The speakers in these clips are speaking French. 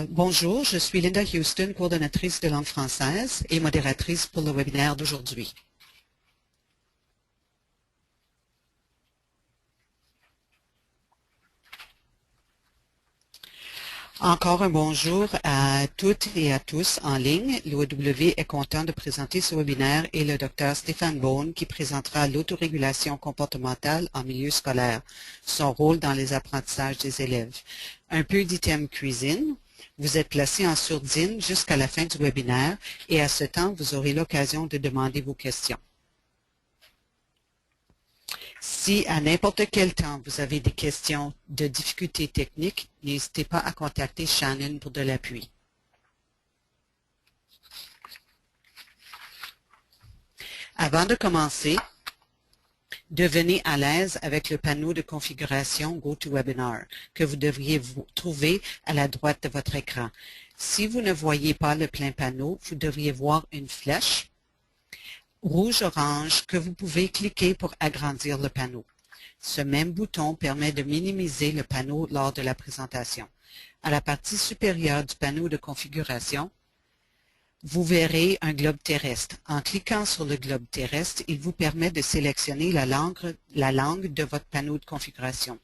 Bonjour, je suis Linda Houston, coordonnatrice de langue française et modératrice pour le webinaire d'aujourd'hui. Encore un bonjour à toutes et à tous en ligne. L'OEW est content de présenter ce webinaire et le Dr Stéphane Beaune qui présentera l'autorégulation comportementale en milieu scolaire, son rôle dans les apprentissages des élèves. Un peu d'item cuisine. Vous êtes placé en sourdine jusqu'à la fin du webinaire et à ce temps, vous aurez l'occasion de demander vos questions. Si à n'importe quel temps vous avez des questions de difficultés techniques, n'hésitez pas à contacter Shannon pour de l'appui. Avant de commencer, devenez à l'aise avec le panneau de configuration GoToWebinar que vous devriez trouver à la droite de votre écran. Si vous ne voyez pas le plein panneau, vous devriez voir une flèche rouge-orange que vous pouvez cliquer pour agrandir le panneau. Ce même bouton permet de minimiser le panneau lors de la présentation. À la partie supérieure du panneau de configuration, vous verrez un globe terrestre. En cliquant sur le globe terrestre, il vous permet de sélectionner la langue de votre panneau de configuration.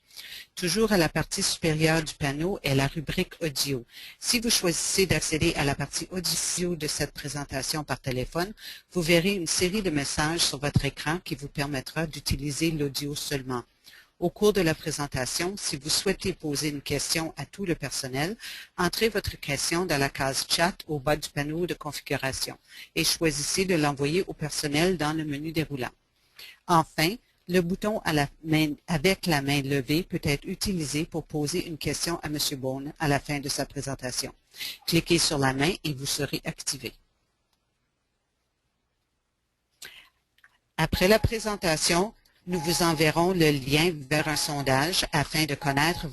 Toujours à la partie supérieure du panneau est la rubrique audio. Si vous choisissez d'accéder à la partie audio de cette présentation par téléphone, vous verrez une série de messages sur votre écran qui vous permettra d'utiliser l'audio seulement. Au cours de la présentation, si vous souhaitez poser une question à tout le personnel, entrez votre question dans la case Chat au bas du panneau de configuration et choisissez de l'envoyer au personnel dans le menu déroulant. Enfin, le bouton avec la main levée peut être utilisé pour poser une question à M. Beaune à la fin de sa présentation. Cliquez sur la main et vous serez activé. Après la présentation, nous vous enverrons le lien vers un sondage afin de connaître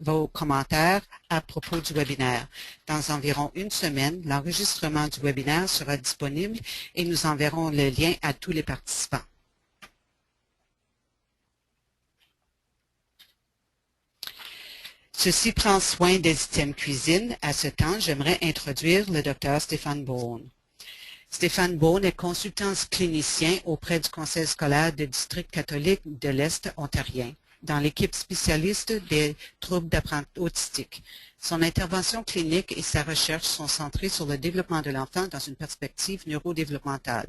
vos commentaires à propos du webinaire. Dans environ une semaine, l'enregistrement du webinaire sera disponible et nous enverrons le lien à tous les participants. Ceci prend soin des items cuisine. À ce temps, j'aimerais introduire le Dr Stéphane Beaune. Stéphane Beaune est consultant clinicien auprès du Conseil scolaire du district catholique de l'Est ontarien, dans l'équipe spécialiste des troubles d'apprentissage autistique. Son intervention clinique et sa recherche sont centrées sur le développement de l'enfant dans une perspective neurodéveloppementale.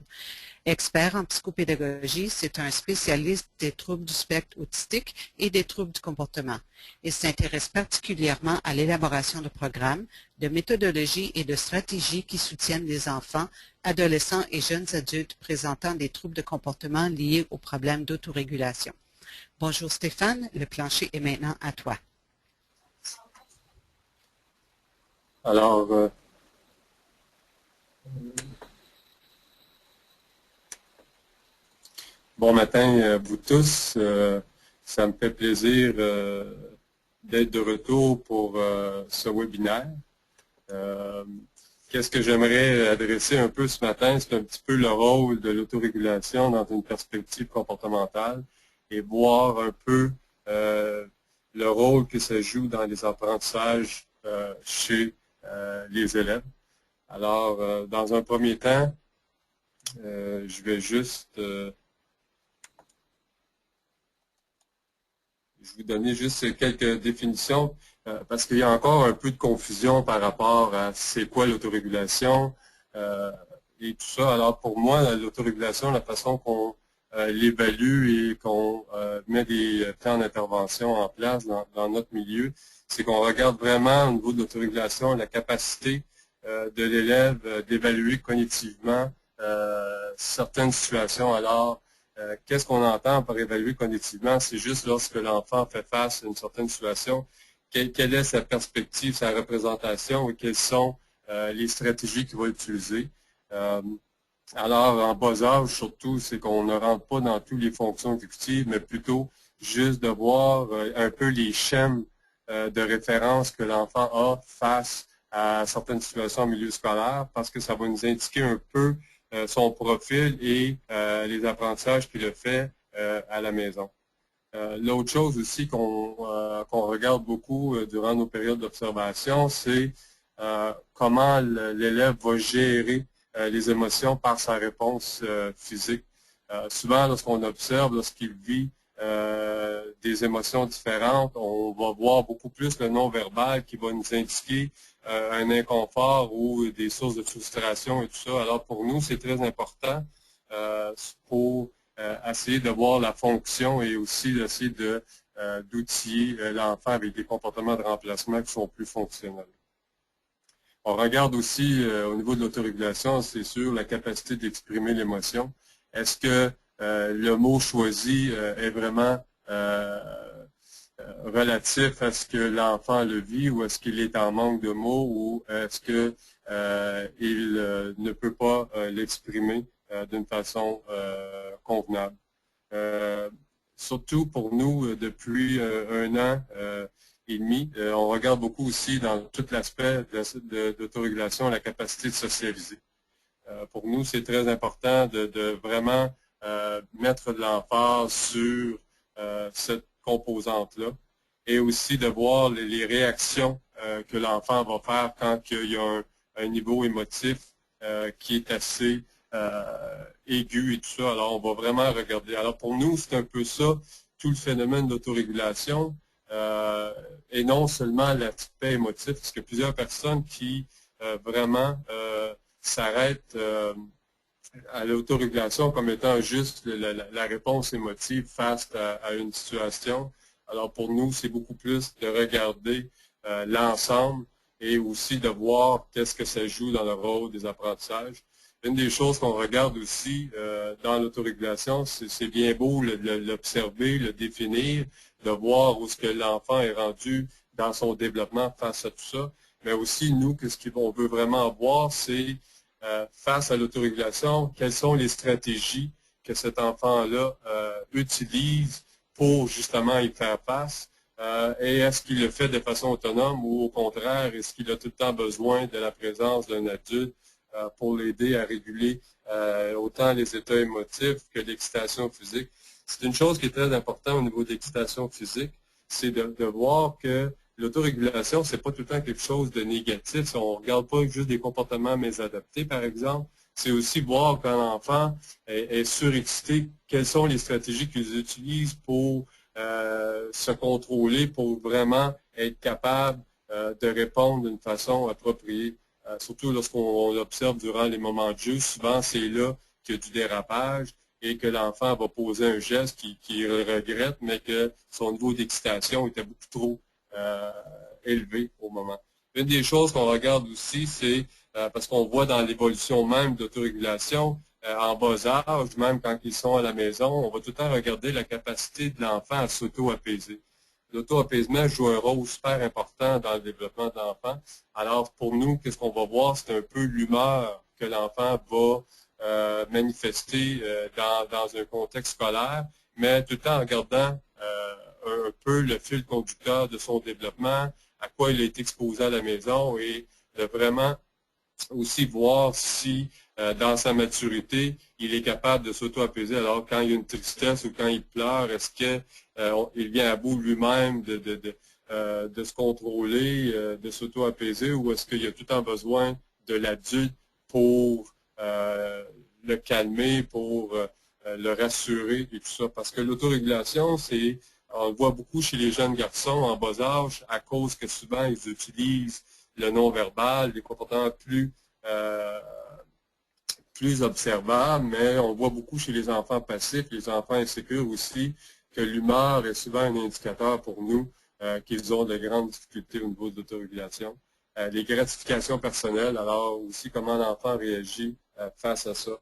Expert en psychopédagogie, c'est un spécialiste des troubles du spectre autistique et des troubles du comportement. Il s'intéresse particulièrement à l'élaboration de programmes, de méthodologies et de stratégies qui soutiennent les enfants, adolescents et jeunes adultes présentant des troubles de comportement liés aux problèmes d'autorégulation. Bonjour Stéphane, le plancher est maintenant à toi. Alors, bon matin à vous tous. Ça me fait plaisir d'être de retour pour ce webinaire. Qu'est-ce que j'aimerais adresser un peu ce matin? C'est un petit peu le rôle de l'autorégulation dans une perspective comportementale et voir un peu le rôle que ça joue dans les apprentissages chez les élèves. Alors, dans un premier temps, je vais juste vous donner juste quelques définitions parce qu'il y a encore un peu de confusion par rapport à c'est quoi l'autorégulation et tout ça. Alors, pour moi, l'autorégulation, la façon qu'on l'évalue et qu'on met des plans d'intervention en place dans notre milieu, c'est qu'on regarde vraiment au niveau de l'autorégulation la capacité de l'élève d'évaluer cognitivement certaines situations. Alors, qu'est-ce qu'on entend par évaluer cognitivement? C'est juste lorsque l'enfant fait face à une certaine situation, quelle est sa perspective, sa représentation et quelles sont les stratégies qu'il va utiliser. Alors, en bas âge, surtout, c'est qu'on ne rentre pas dans toutes les fonctions exécutives, mais plutôt juste de voir un peu les schèmes de référence que l'enfant a face à certaines situations en milieu scolaire, parce que ça va nous indiquer un peu son profil et les apprentissages qu'il a fait à la maison. L'autre chose aussi qu'on regarde beaucoup durant nos périodes d'observation, c'est comment l'élève va gérer les émotions par sa réponse physique. Souvent, lorsqu'on observe, lorsqu'il vit des émotions différentes, on va voir beaucoup plus le non-verbal qui va nous indiquer un inconfort ou des sources de frustration et tout ça. Alors pour nous, c'est très important pour essayer de voir la fonction et aussi d'essayer d'outiller l'enfant avec des comportements de remplacement qui sont plus fonctionnels. On regarde aussi au niveau de l'autorégulation, c'est sûr, la capacité d'exprimer l'émotion. Est-ce que le mot choisi est vraiment relatif à ce que l'enfant le vit ou est-ce qu'il est en manque de mots ou est-ce qu'il ne peut pas l'exprimer d'une façon convenable. Surtout pour nous, depuis un an et demi, on regarde beaucoup aussi dans tout l'aspect d'autorégulation la capacité de socialiser. Pour nous, c'est très important de vraiment mettre de l'emphase sur cette composante-là et aussi de voir les réactions que l'enfant va faire quand il y a un niveau émotif qui est assez aigu et tout ça. Alors, on va vraiment regarder. Alors, pour nous, c'est un peu ça, tout le phénomène d'autorégulation et non seulement l'aspect émotif, parce qu'il y a plusieurs personnes qui vraiment s'arrêtent à l'autorégulation comme étant juste la réponse émotive face à une situation. Alors pour nous, c'est beaucoup plus de regarder l'ensemble et aussi de voir qu'est-ce que ça joue dans le rôle des apprentissages. Une des choses qu'on regarde aussi dans l'autorégulation, c'est bien beau l'observer, le définir, de voir où est-ce que l'enfant est rendu dans son développement face à tout ça. Mais aussi, nous, ce qu'on veut vraiment voir, c'est face à l'autorégulation, quelles sont les stratégies que cet enfant-là utilise pour justement y faire face et est-ce qu'il le fait de façon autonome ou au contraire, est-ce qu'il a tout le temps besoin de la présence d'un adulte pour l'aider à réguler autant les états émotifs que l'excitation physique. C'est une chose qui est très importante au niveau de l'excitation physique, c'est de voir que l'autorégulation, c'est pas tout le temps quelque chose de négatif. On ne regarde pas juste des comportements mésadaptés, par exemple. C'est aussi voir quand l'enfant est surexcité, quelles sont les stratégies qu'ils utilisent pour se contrôler, pour vraiment être capable de répondre d'une façon appropriée. Surtout lorsqu'on observe durant les moments de jeu, souvent c'est là qu'il y a du dérapage et que l'enfant va poser un geste qu'il regrette, mais que son niveau d'excitation était beaucoup trop élevé au moment. Une des choses qu'on regarde aussi, c'est parce qu'on voit dans l'évolution même d'autorégulation, en bas âge, même quand ils sont à la maison, on va tout le temps regarder la capacité de l'enfant à s'auto-apaiser. L'auto-apaisement joue un rôle super important dans le développement de l'enfant. Alors, pour nous, qu'est-ce qu'on va voir? C'est un peu l'humeur que l'enfant va manifester dans un contexte scolaire, mais tout le temps en gardant un peu le fil conducteur de son développement, à quoi il est exposé à la maison et de vraiment aussi voir si dans sa maturité, il est capable de s'auto-apaiser. Alors, quand il y a une tristesse ou quand il pleure, est-ce qu'il vient à bout lui-même de se contrôler, de s'auto-apaiser, ou est-ce qu'il y a tout le temps besoin de l'adulte pour le calmer, pour le rassurer et tout ça? Parce que l'autorégulation, on le voit beaucoup chez les jeunes garçons en bas âge, à cause que souvent ils utilisent le non-verbal, des comportements plus observables, mais on voit beaucoup chez les enfants passifs, les enfants insécures aussi, que l'humeur est souvent un indicateur pour nous qu'ils ont de grandes difficultés au niveau de l'autorégulation. Les gratifications personnelles, alors aussi comment l'enfant réagit face à ça.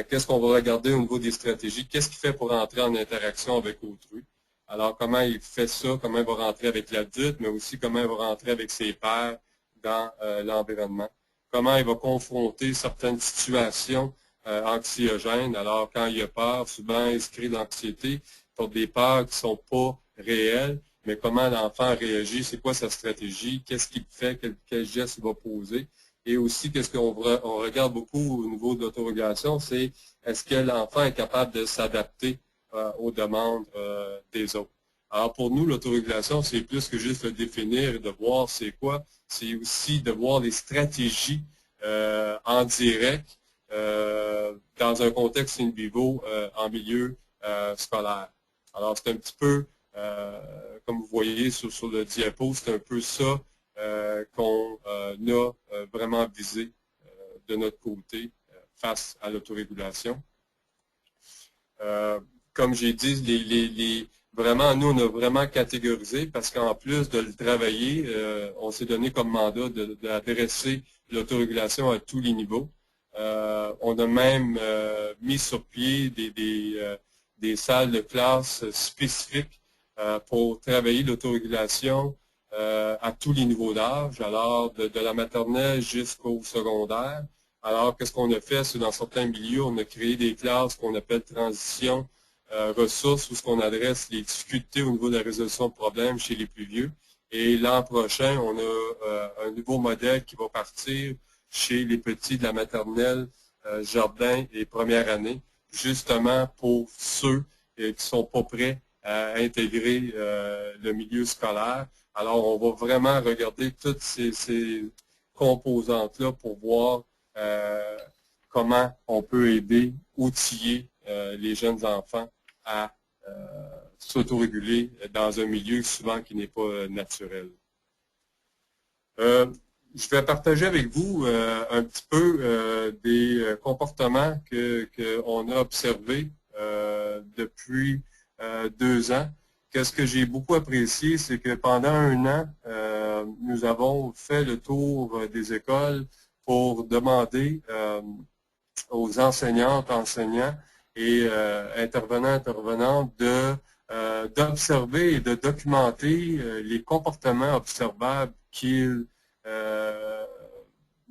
Qu'est-ce qu'on va regarder au niveau des stratégies? Qu'est-ce qu'il fait pour entrer en interaction avec autrui? Alors, comment il fait ça? Comment il va rentrer avec l'adulte, mais aussi comment il va rentrer avec ses pairs dans l'environnement? Comment il va confronter certaines situations anxiogènes. Alors, quand il a peur, souvent il se crée de l'anxiété pour des peurs qui ne sont pas réelles, mais comment l'enfant réagit, c'est quoi sa stratégie, qu'est-ce qu'il fait, quel geste il va poser. Et aussi, qu'est-ce qu'on regarde beaucoup au niveau de l'autorégulation, c'est est-ce que l'enfant est capable de s'adapter aux demandes des autres. Alors pour nous, l'autorégulation, c'est plus que juste le définir et de voir c'est quoi, c'est aussi de voir les stratégies en direct dans un contexte in vivo en milieu scolaire. Alors c'est un petit peu, comme vous voyez sur le diapo, c'est un peu ça qu'on a vraiment visé de notre côté face à l'autorégulation. Comme j'ai dit, vraiment, nous, on a vraiment catégorisé parce qu'en plus de le travailler, on s'est donné comme mandat d'adresser l'autorégulation à tous les niveaux. On a même mis sur pied des salles de classe spécifiques pour travailler l'autorégulation à tous les niveaux d'âge, alors de la maternelle jusqu'au secondaire. Alors, qu'est-ce qu'on a fait? C'est dans certains milieux, on a créé des classes qu'on appelle transition ressources, où on adresse les difficultés au niveau de la résolution de problèmes chez les plus vieux. Et l'an prochain, on a un nouveau modèle qui va partir chez les petits de la maternelle, jardin et première année, justement pour ceux qui ne sont pas prêts à intégrer le milieu scolaire. Alors, on va vraiment regarder toutes ces composantes-là pour voir comment on peut aider, outiller les jeunes enfants à s'autoréguler dans un milieu souvent qui n'est pas naturel. Je vais partager avec vous un petit peu des comportements qu'on a observés depuis 2 ans. Qu'est-ce que j'ai beaucoup apprécié, c'est que pendant 1 an, nous avons fait le tour des écoles pour demander aux enseignantes, enseignants et intervenantes d'observer et de documenter les comportements observables qu'ils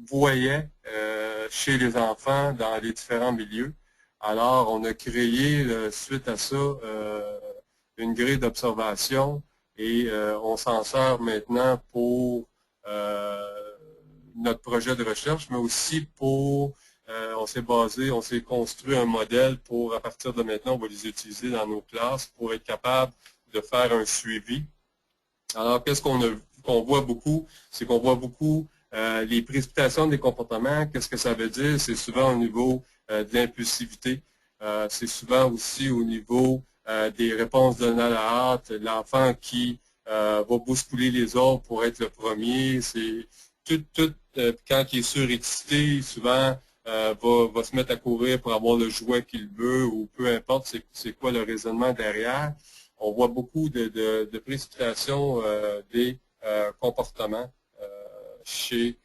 voyaient chez les enfants dans les différents milieux. Alors, on a créé, suite à ça, une grille d'observation et on s'en sert maintenant pour notre projet de recherche, mais aussi pour, on s'est construit un modèle pour, à partir de maintenant, on va les utiliser dans nos classes pour être capable de faire un suivi. Alors, qu'est-ce qu'on voit beaucoup? C'est qu'on voit beaucoup les précipitations des comportements. Qu'est-ce que ça veut dire? C'est souvent au niveau de l'impulsivité. C'est souvent aussi au niveau des réponses données à la hâte. L'enfant qui va bousculer les autres pour être le premier. C'est quand il est surexcité, souvent va se mettre à courir pour avoir le jouet qu'il veut ou peu importe c'est quoi le raisonnement derrière. On voit beaucoup de précipitation des comportements chez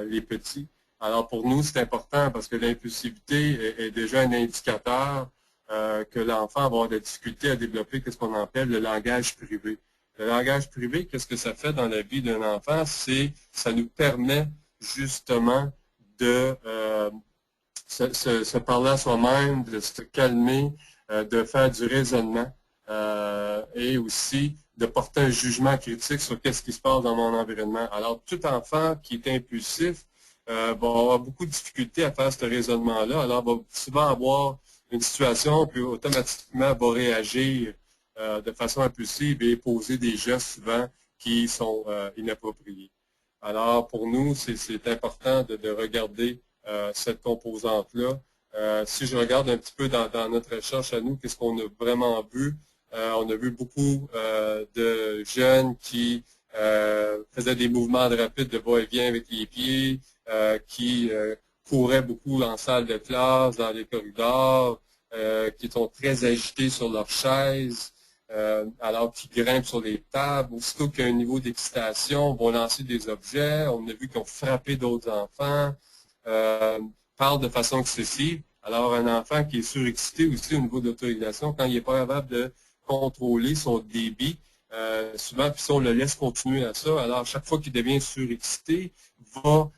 les petits. Alors pour nous, c'est important parce que l'impulsivité est déjà un indicateur que l'enfant va avoir de la difficulté à développer ce qu'on appelle le langage privé. Le langage privé, qu'est-ce que ça fait dans la vie d'un enfant? Ça nous permet justement de se parler à soi-même, de se calmer, de faire du raisonnement et aussi de porter un jugement critique sur qu'est-ce qui se passe dans mon environnement. Alors, tout enfant qui est impulsif va avoir beaucoup de difficultés à faire ce raisonnement-là. Alors, va souvent avoir une situation, puis automatiquement va réagir de façon impulsive et poser des gestes souvent qui sont inappropriés. Alors, pour nous, c'est important de regarder cette composante-là. Si je regarde un petit peu dans notre recherche à nous, qu'est-ce qu'on a vraiment vu? On a vu beaucoup de jeunes qui faisaient des mouvements rapides de va-et-vient avec les pieds, qui couraient beaucoup en salle de classe, dans les corridors, qui sont très agités sur leurs chaises, alors qu'ils grimpent sur les tables. Aussitôt qu'il y a un niveau d'excitation, vont lancer des objets. On a vu qu'ils ont frappé d'autres enfants, parlent de façon excessive. Alors, un enfant qui est surexcité aussi au niveau de l'autorégulation, quand il n'est pas capable de contrôler son débit, souvent, puis si on le laisse continuer à ça, alors chaque fois qu'il devient surexcité, va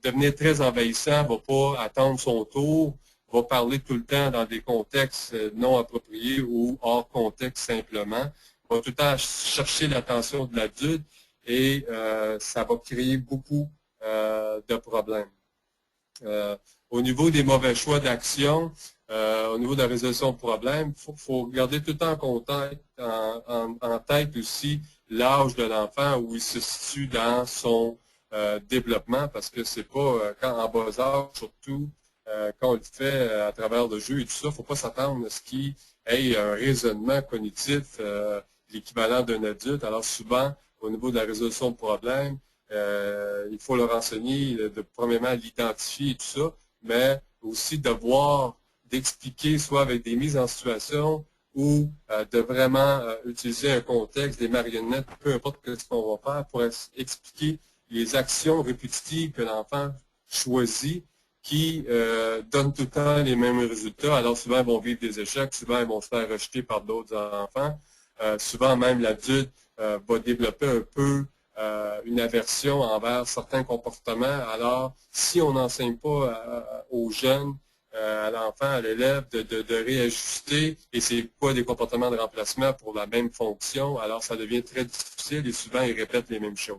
devenir très envahissant, va pas attendre son tour, va parler tout le temps dans des contextes non appropriés ou hors contexte simplement, va tout le temps chercher l'attention de l'adulte et ça va créer beaucoup de problèmes. Au niveau des mauvais choix d'action, Au niveau de la résolution de problèmes, il faut garder tout le temps en tête aussi l'âge de l'enfant où il se situe dans son développement, parce que c'est pas quand en bas âge, surtout quand on le fait à travers le jeu et tout ça, il ne faut pas s'attendre à ce qu'il ait un raisonnement cognitif l'équivalent d'un adulte. Alors souvent, au niveau de la résolution de problèmes, il faut le renseigner, premièrement l'identifier et tout ça, mais aussi d'expliquer soit avec des mises en situation ou de vraiment utiliser un contexte, des marionnettes, peu importe ce qu'on va faire, pour expliquer les actions répétitives que l'enfant choisit qui donnent tout le temps les mêmes résultats. Alors souvent, ils vont vivre des échecs, souvent, ils vont se faire rejeter par d'autres enfants. Souvent, même l'adulte va développer un peu une aversion envers certains comportements. Alors, si on n'enseigne pas aux jeunes, à l'enfant, à l'élève, de réajuster, et c'est pas des comportements de remplacement pour la même fonction, alors ça devient très difficile et souvent ils répètent les mêmes choses.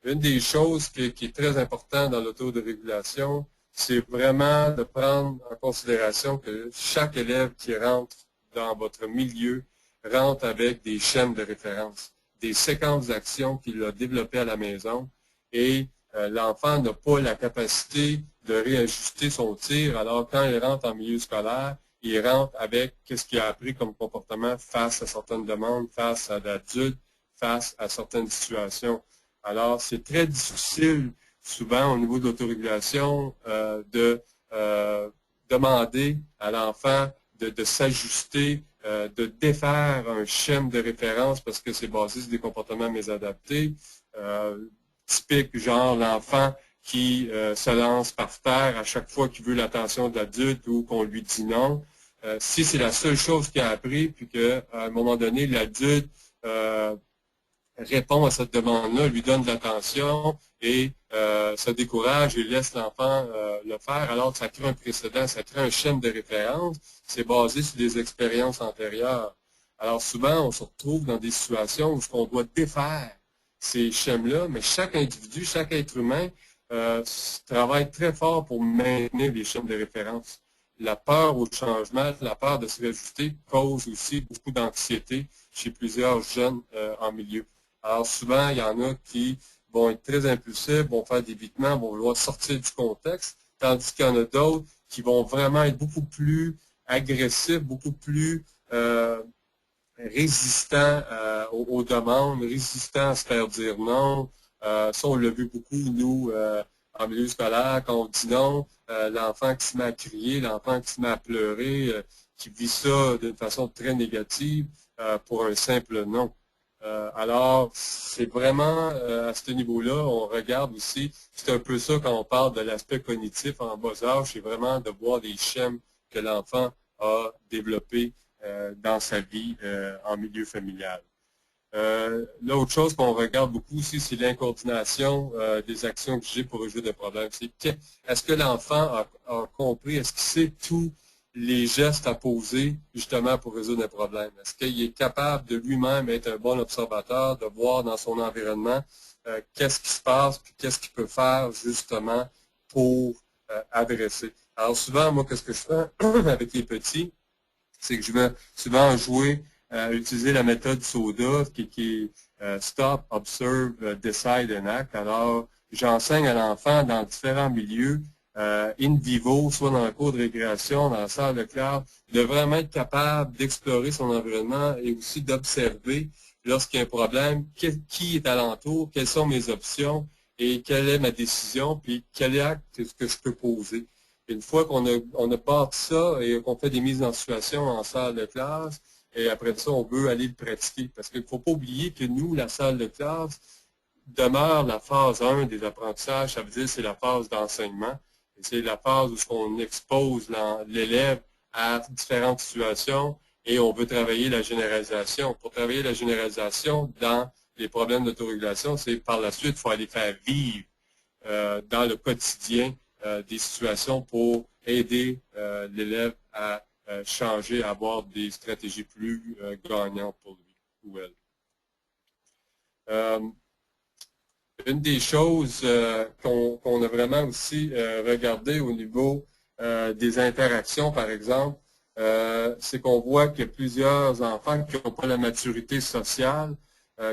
Une des choses qui est très importante dans l'autodérégulation, c'est vraiment de prendre en considération que chaque élève qui rentre dans votre milieu rentre avec des schèmes de référence, des séquences d'actions qu'il a développées à la maison, et l'enfant n'a pas la capacité de réajuster son tir. Alors, quand il rentre en milieu scolaire, il rentre avec ce qu'il a appris comme comportement face à certaines demandes, face à l'adultes, face à certaines situations. Alors, c'est très difficile, souvent, au niveau de l'autorégulation, de demander à l'enfant de s'ajuster, de défaire un schème de référence parce que c'est basé sur des comportements mésadaptés. Typique, genre l'enfant qui se lance par terre à chaque fois qu'il veut l'attention de l'adulte ou qu'on lui dit non. Si c'est la seule chose qu'il a appris, puis qu'à un moment donné, l'adulte répond à cette demande-là, lui donne de l'attention et se décourage et laisse l'enfant le faire, alors que ça crée un précédent, ça crée un schème de référence, c'est basé sur des expériences antérieures. Alors souvent, on se retrouve dans des situations où on doit défaire ces schèmes-là, mais chaque individu, chaque être humain travaille très fort pour maintenir les schèmes de référence. La peur au changement, la peur de se réajuster cause aussi beaucoup d'anxiété chez plusieurs jeunes en milieu. Alors souvent, il y en a qui vont être très impulsifs, vont faire des évitements, vont vouloir sortir du contexte, tandis qu'il y en a d'autres qui vont vraiment être beaucoup plus agressifs, beaucoup plus résistants aux demandes, résistants à se faire dire non. Ça, on l'a vu beaucoup, nous, en milieu scolaire, quand on dit non, l'enfant qui se met à crier, l'enfant qui se met à pleurer, qui vit ça d'une façon très négative pour un simple non. Alors, c'est vraiment à ce niveau-là, on regarde aussi, c'est un peu ça quand on parle de l'aspect cognitif en bas âge, c'est vraiment de voir les schèmes que l'enfant a développés dans sa vie en milieu familial. L'autre chose qu'on regarde beaucoup aussi, c'est l'incoordination des actions que j'ai pour résoudre des problèmes. Est-ce que l'enfant a compris, est-ce qu'il sait tous les gestes à poser justement pour résoudre un problème? Est-ce qu'il est capable de lui-même être un bon observateur, de voir dans son environnement qu'est-ce qui se passe, puis qu'est-ce qu'il peut faire justement pour adresser? Alors souvent, moi, qu'est-ce que je fais avec les petits? C'est que je vais souvent jouer, utiliser la méthode SODA, qui est Stop, Observe, Decide and Act. Alors, j'enseigne à l'enfant dans différents milieux, in vivo, soit dans le cours de récréation, dans la salle de classe, de vraiment être capable d'explorer son environnement et aussi d'observer lorsqu'il y a un problème, qui est alentour, quelles sont mes options et quelle est ma décision, puis quel acte est-ce que je peux poser. Une fois qu'on a bâti ça et qu'on fait des mises en situation en salle de classe, et après ça, on veut aller le pratiquer. Parce qu'il ne faut pas oublier que nous, la salle de classe, demeure la phase 1 des apprentissages, ça veut dire que c'est la phase d'enseignement. C'est la phase où on expose l'élève à différentes situations et on veut travailler la généralisation. Pour travailler la généralisation dans les problèmes d'autorégulation, c'est par la suite, il faut aller faire vivre dans le quotidien des situations pour aider l'élève à changer, à avoir des stratégies plus gagnantes pour lui ou elle. Une des choses qu'on a vraiment aussi regardé au niveau des interactions, par exemple, c'est qu'on voit qu'il y a plusieurs enfants qui n'ont pas la maturité sociale,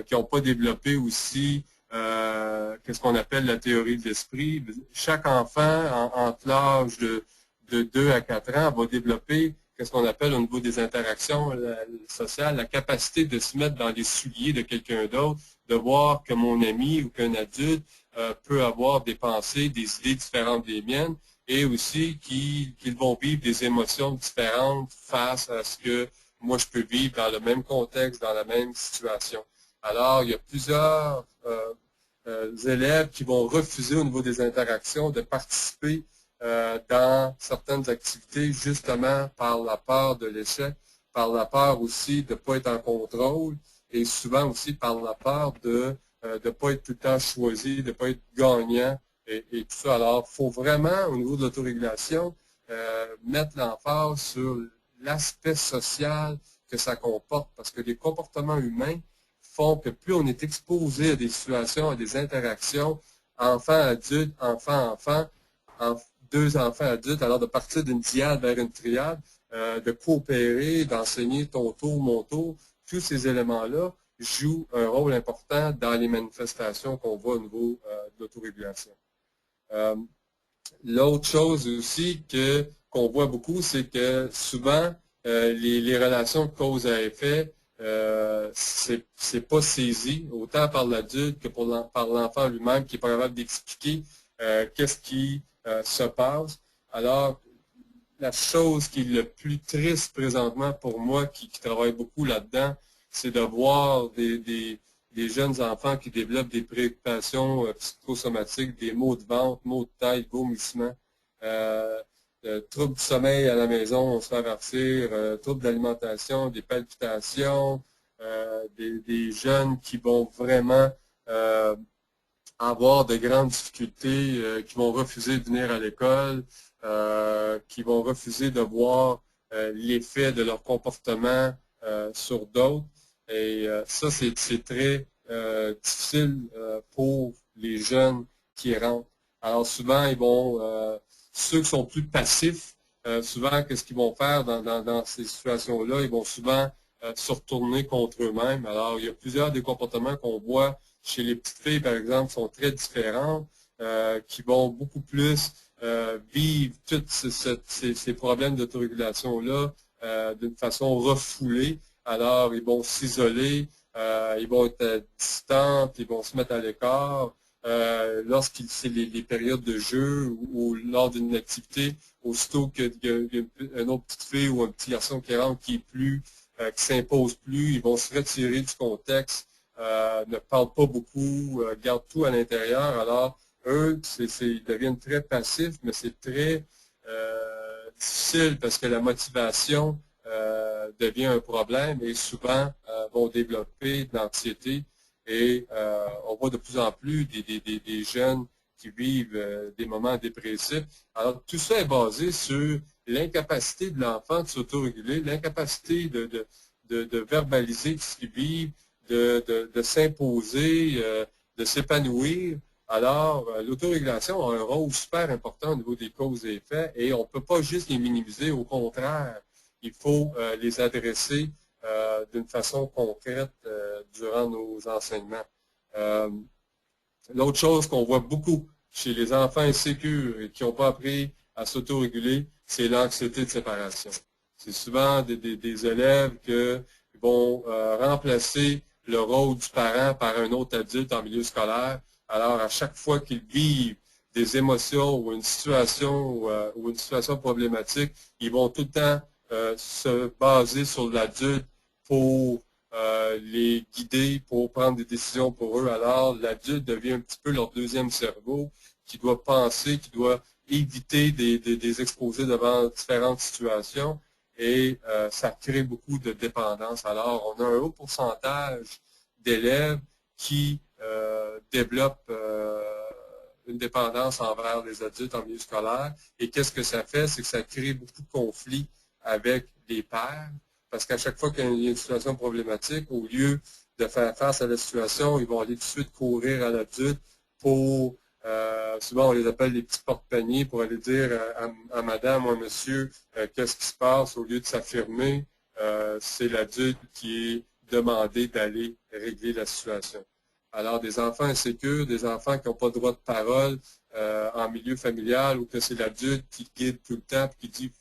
qui n'ont pas développé aussi qu'est-ce qu'on appelle la théorie de l'esprit. Chaque enfant, entre l'âge de 2 à 4 ans, va développer qu'est-ce qu'on appelle au niveau des interactions sociales, la capacité de se mettre dans les souliers de quelqu'un d'autre, de voir que mon ami ou qu'un adulte peut avoir des pensées, des idées différentes des miennes, et aussi qu'ils vont vivre des émotions différentes face à ce que moi je peux vivre dans le même contexte, dans la même situation. Alors, il y a plusieurs élèves qui vont refuser au niveau des interactions de participer dans certaines activités justement par la peur de l'échec, par la peur aussi de ne pas être en contrôle et souvent aussi par la peur de ne pas être tout le temps choisi, de ne pas être gagnant et tout ça. Alors, il faut vraiment, au niveau de l'autorégulation, mettre l'emphase sur l'aspect social que ça comporte parce que les comportements humains font que plus on est exposé à des situations, à des interactions, enfant-adulte, enfant-enfant, deux enfants adultes, alors de partir d'une diade vers une triade, de coopérer, d'enseigner ton tour, mon tour, tous ces éléments-là jouent un rôle important dans les manifestations qu'on voit au niveau de l'autorégulation. L'autre chose aussi qu'on voit beaucoup, c'est que souvent, les relations de cause à effet, c'est pas saisi, autant par l'adulte que par l'enfant lui-même qui est pas capable d'expliquer qu'est-ce qui se passe. Alors, la chose qui est le plus triste présentement pour moi, qui travaille beaucoup là-dedans, c'est de voir des jeunes enfants qui développent des préoccupations psychosomatiques, des maux de ventre, maux de tête, vomissements, troubles du sommeil à la maison, on se fait avertir, troubles d'alimentation, des palpitations, des jeunes qui vont vraiment avoir de grandes difficultés, qui vont refuser de venir à l'école, qui vont refuser de voir l'effet de leur comportement sur d'autres. Et ça, c'est très difficile pour les jeunes qui rentrent. Alors souvent, ceux qui sont plus passifs, souvent, qu'est-ce qu'ils vont faire dans ces situations-là? Ils vont souvent se retourner contre eux-mêmes. Alors, il y a plusieurs des comportements qu'on voit chez les petites filles, par exemple, sont très différentes, qui vont beaucoup plus vivre tous ces problèmes d'autorégulation-là d'une façon refoulée. Alors, ils vont s'isoler, ils vont être distantes, ils vont se mettre à l'écart. Lorsqu'il c'est les périodes de jeu ou lors d'une activité, aussitôt qu'il y a une autre petite fille ou un petit garçon qui rentre qui est plus, qui s'impose plus, ils vont se retirer du contexte, ne parlent pas beaucoup, gardent tout à l'intérieur. Alors, eux, ils deviennent très passifs, mais c'est très difficile parce que la motivation devient un problème et souvent vont développer de l'anxiété. Et on voit de plus en plus des jeunes qui vivent des moments dépressifs. Alors, tout ça est basé sur l'incapacité de l'enfant de s'autoréguler, l'incapacité de verbaliser ce qu'il vit, de s'imposer, de s'épanouir. Alors, l'autorégulation a un rôle super important au niveau des causes et effets et on ne peut pas juste les minimiser, au contraire, il faut les adresser d'une façon concrète durant nos enseignements. L'autre chose qu'on voit beaucoup chez les enfants insécures et qui n'ont pas appris à s'autoréguler, c'est l'anxiété de séparation. C'est souvent des élèves qui vont remplacer le rôle du parent par un autre adulte en milieu scolaire. Alors, à chaque fois qu'ils vivent des émotions ou une situation problématique, ils vont tout le temps se baser sur l'adulte pour les guider, pour prendre des décisions pour eux. Alors, l'adulte devient un petit peu leur deuxième cerveau qui doit penser, qui doit éviter des exposés devant différentes situations et ça crée beaucoup de dépendance. Alors, on a un haut pourcentage d'élèves qui développent une dépendance envers les adultes en milieu scolaire. Et qu'est-ce que ça fait? C'est que ça crée beaucoup de conflits avec les pairs, parce qu'à chaque fois qu'il y a une situation problématique, au lieu de faire face à la situation, ils vont aller tout de suite courir à l'adulte pour Souvent, on les appelle les petits porte-paniers pour aller dire à madame ou à monsieur qu'est-ce qui se passe au lieu de s'affirmer. C'est l'adulte qui est demandé d'aller régler la situation. Alors, des enfants insécures, des enfants qui n'ont pas de droit de parole en milieu familial ou que c'est l'adulte qui guide tout le temps, qui dit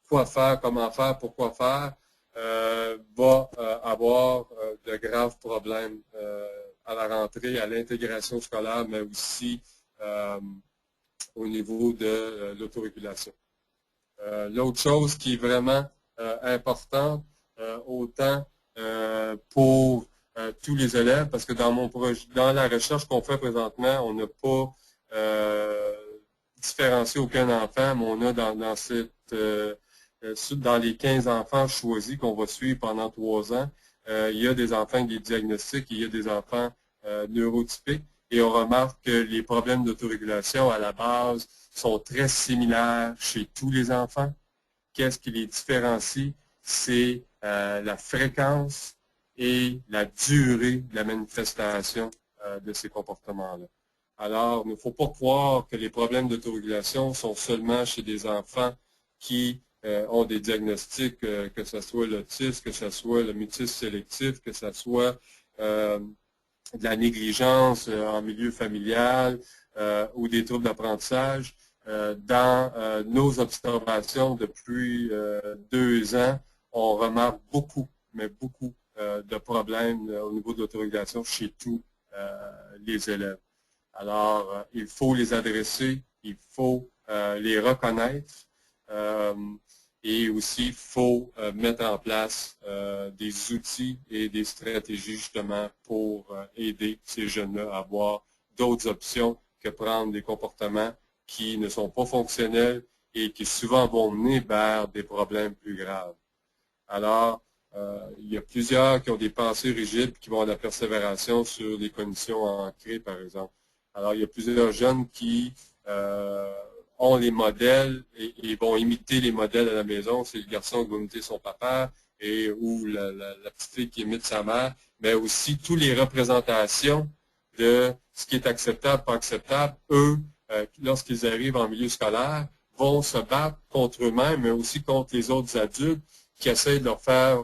quoi faire, comment faire, pourquoi faire, va avoir de graves problèmes à la rentrée, à l'intégration scolaire, mais aussi au niveau de l'autorégulation. L'autre chose qui est vraiment importante, autant pour tous les élèves, parce que dans la recherche qu'on fait présentement, on n'a pas différencié aucun enfant, mais on a dans les 15 enfants choisis qu'on va suivre pendant 3 ans, il y a des enfants avec des diagnostics, il y a des enfants neurotypiques, et on remarque que les problèmes d'autorégulation à la base sont très similaires chez tous les enfants. Qu'est-ce qui les différencie? C'est la fréquence et la durée de la manifestation de ces comportements-là. Alors, il ne faut pas croire que les problèmes d'autorégulation sont seulement chez des enfants qui ont des diagnostics, que ce soit l'autisme, que ce soit le mutisme sélectif, que ce soit de la négligence en milieu familial ou des troubles d'apprentissage. Dans nos observations depuis 2 ans, on remarque beaucoup, mais beaucoup de problèmes au niveau de l'autorégulation chez tous les élèves. Alors, il faut les adresser, il faut les reconnaître et aussi il faut mettre en place des outils et des stratégies justement pour aider ces jeunes-là à avoir d'autres options que prendre des comportements qui ne sont pas fonctionnels et qui souvent vont mener vers des problèmes plus graves. Alors, il y a plusieurs qui ont des pensées rigides qui vont à la persévération sur des conditions ancrées, par exemple. Alors, il y a plusieurs jeunes qui ont les modèles et vont imiter les modèles à la maison. C'est le garçon qui va imiter son papa ou la petite fille qui imite sa mère, mais aussi toutes les représentations de ce qui est acceptable, pas acceptable. Eux, lorsqu'ils arrivent en milieu scolaire, vont se battre contre eux-mêmes, mais aussi contre les autres adultes qui essayent de leur faire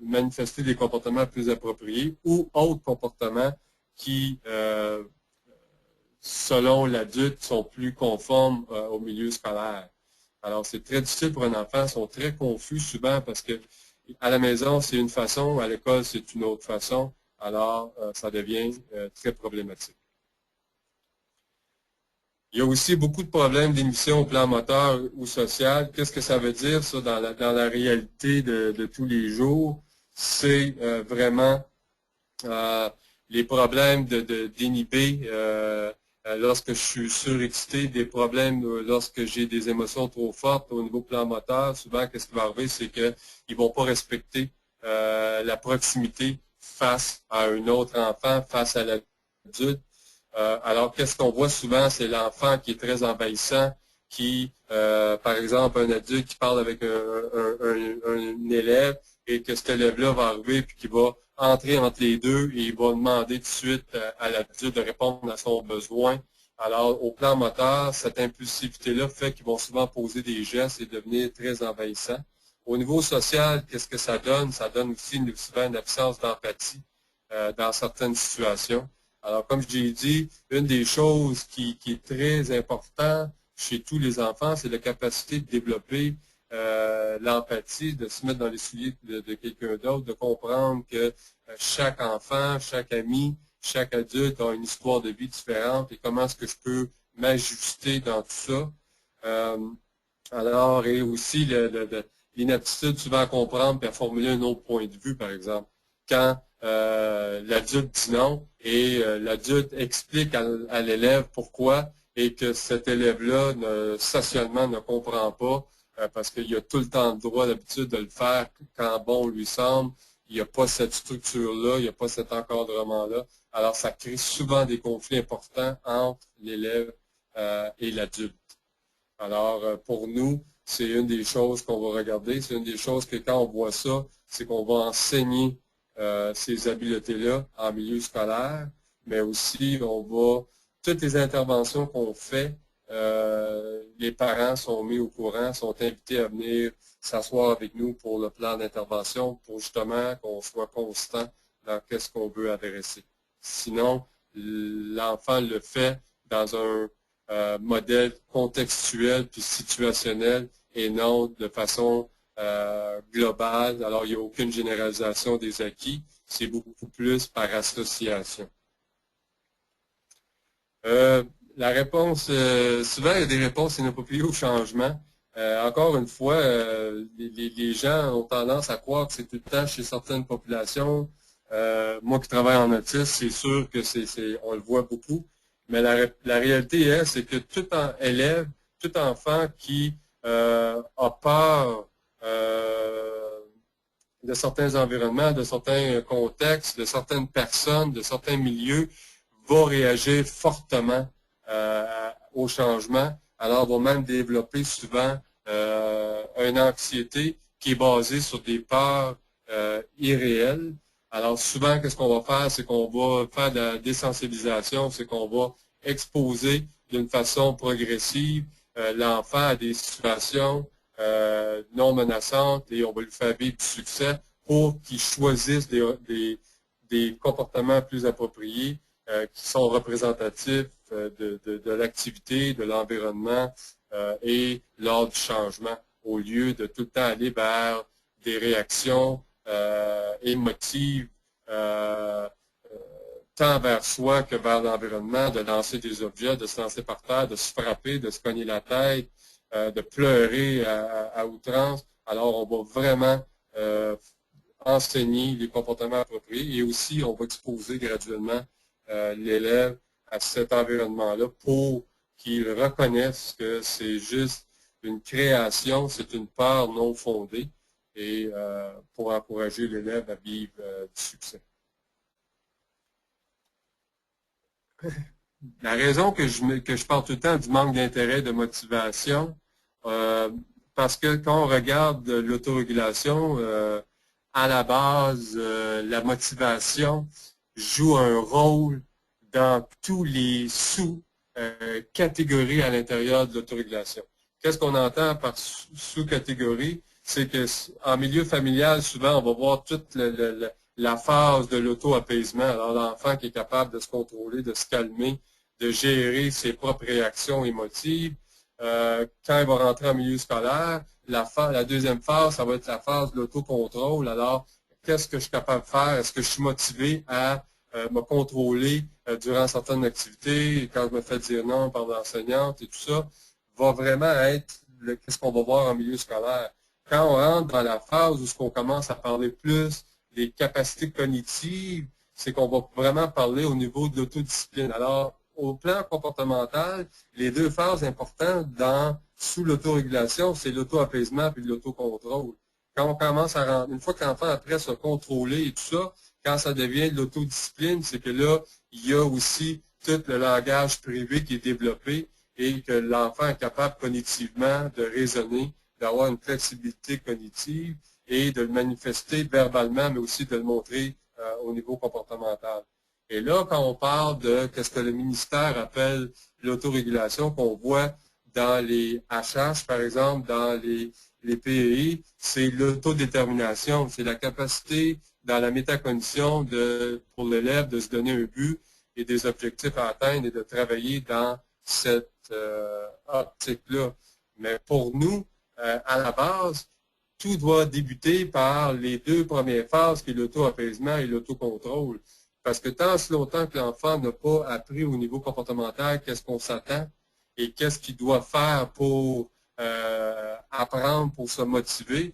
manifester des comportements plus appropriés ou autres comportements qui, selon l'adulte, sont plus conformes au milieu scolaire. Alors, c'est très difficile pour un enfant, ils sont très confus souvent parce que à la maison, c'est une façon, à l'école, c'est une autre façon. Alors, ça devient très problématique. Il y a aussi beaucoup de problèmes d'émission au plan moteur ou social. Qu'est-ce que ça veut dire, ça, dans la réalité de tous les jours? C'est vraiment les problèmes d'inhiber lorsque je suis surexcité, des problèmes lorsque j'ai des émotions trop fortes au niveau plan moteur. Souvent, qu'est-ce qui va arriver, c'est qu'ils ne vont pas respecter la proximité face à un autre enfant, face à l'adulte. Alors, qu'est-ce qu'on voit souvent, c'est l'enfant qui est très envahissant, qui, par exemple, un adulte qui parle avec un élève et que cet élève-là va arriver puis qui va entrer entre les deux et il va demander tout de suite à l'adulte de répondre à son besoin. Alors, au plan moteur, cette impulsivité-là fait qu'ils vont souvent poser des gestes et devenir très envahissants. Au niveau social, qu'est-ce que ça donne? Ça donne aussi souvent une absence d'empathie dans certaines situations. Alors, comme je l'ai dit, une des choses qui est très importante chez tous les enfants, c'est la capacité de développer l'empathie, de se mettre dans les souliers de quelqu'un d'autre, de comprendre que chaque enfant, chaque ami, chaque adulte a une histoire de vie différente et comment est-ce que je peux m'ajuster dans tout ça. Alors, et aussi l'inaptitude souvent à comprendre et à formuler un autre point de vue, par exemple. Quand l'adulte dit non et l'adulte explique à l'élève pourquoi et que cet élève-là, socialement, ne comprend pas parce qu'il a tout le temps le droit, l'habitude de le faire quand bon lui semble. Il n'y a pas cette structure-là, il n'y a pas cet encadrement-là. Alors, ça crée souvent des conflits importants entre l'élève et l'adulte. Alors, pour nous, c'est une des choses qu'on va regarder. C'est une des choses que quand on voit ça, c'est qu'on va enseigner ces habiletés-là en milieu scolaire, mais aussi toutes les interventions qu'on fait, les parents sont mis au courant, sont invités à venir s'asseoir avec nous pour le plan d'intervention, pour justement qu'on soit constant dans qu'est-ce qu'on veut adresser. Sinon, l'enfant le fait dans un modèle contextuel puis situationnel et non de façon globale. Alors, il n'y a aucune généralisation des acquis, c'est beaucoup plus par association. La réponse, souvent il y a des réponses inappropriées au changement. Encore une fois, les gens ont tendance à croire que c'est tout le temps chez certaines populations. Moi qui travaille en autisme, c'est sûr que on le voit beaucoup. Mais la réalité c'est que tout élève, tout enfant qui a peur de certains environnements, de certains contextes, de certaines personnes, de certains milieux, va réagir fortement au changement. Alors, va même développer souvent une anxiété qui est basée sur des peurs irréelles. Alors, souvent, qu'est-ce qu'on va faire? C'est qu'on va faire de la désensibilisation, c'est qu'on va exposer d'une façon progressive l'enfant à des situations non menaçantes et on va lui faire vivre du succès pour qu'il choisisse des comportements plus appropriés qui sont représentatifs de l'activité, de l'environnement et lors du changement, au lieu de tout le temps aller vers des réactions émotives tant vers soi que vers l'environnement, de lancer des objets, de se lancer par terre, de se frapper, de se cogner la tête, de pleurer à outrance. Alors, on va vraiment enseigner les comportements appropriés et aussi, on va exposer graduellement l'élève à cet environnement-là pour qu'il reconnaisse que c'est juste une création, c'est une peur non fondée et pour encourager l'élève à vivre du succès. La raison que je parle tout le temps du manque d'intérêt, de motivation, parce que quand on regarde l'autorégulation, à la base, la motivation joue un rôle dans tous les sous-catégories à l'intérieur de l'autorégulation. Qu'est-ce qu'on entend par sous-catégorie? C'est qu'en milieu familial, souvent, on va voir toute la phase de l'auto-apaisement. Alors, l'enfant qui est capable de se contrôler, de se calmer, de gérer ses propres réactions émotives. Quand il va rentrer en milieu scolaire, la deuxième phase, ça va être la phase de l'autocontrôle. Alors, qu'est-ce que je suis capable de faire? Est-ce que je suis motivé à me contrôler durant certaines activités, quand je me fais dire non par l'enseignante et tout ça, va vraiment être qu'est-ce qu'on va voir en milieu scolaire. Quand on rentre dans la phase où on commence à parler plus des capacités cognitives, c'est qu'on va vraiment parler au niveau de l'autodiscipline. Alors, au plan comportemental, les deux phases importantes sous l'autorégulation, c'est l'auto-apaisement puis l'autocontrôle. Quand on commence à rentrer, une fois que l'enfant après se contrôler et tout ça, quand ça devient de l'autodiscipline, c'est que là, il y a aussi tout le langage privé qui est développé et que l'enfant est capable cognitivement de raisonner, d'avoir une flexibilité cognitive et de le manifester verbalement, mais aussi de le montrer au niveau comportemental. Et là, quand on parle de ce que le ministère appelle l'autorégulation, qu'on voit dans les HH, par exemple, dans les PEI, c'est l'autodétermination, c'est la capacité dans la métacognition pour l'élève de se donner un but et des objectifs à atteindre et de travailler dans cette optique-là. Mais pour nous, à la base, tout doit débuter par les deux premières phases, qui est l'auto-apaisement et l'autocontrôle. Parce que tant si longtemps que l'enfant n'a pas appris au niveau comportemental qu'est-ce qu'on s'attend et qu'est-ce qu'il doit faire pour apprendre, pour se motiver,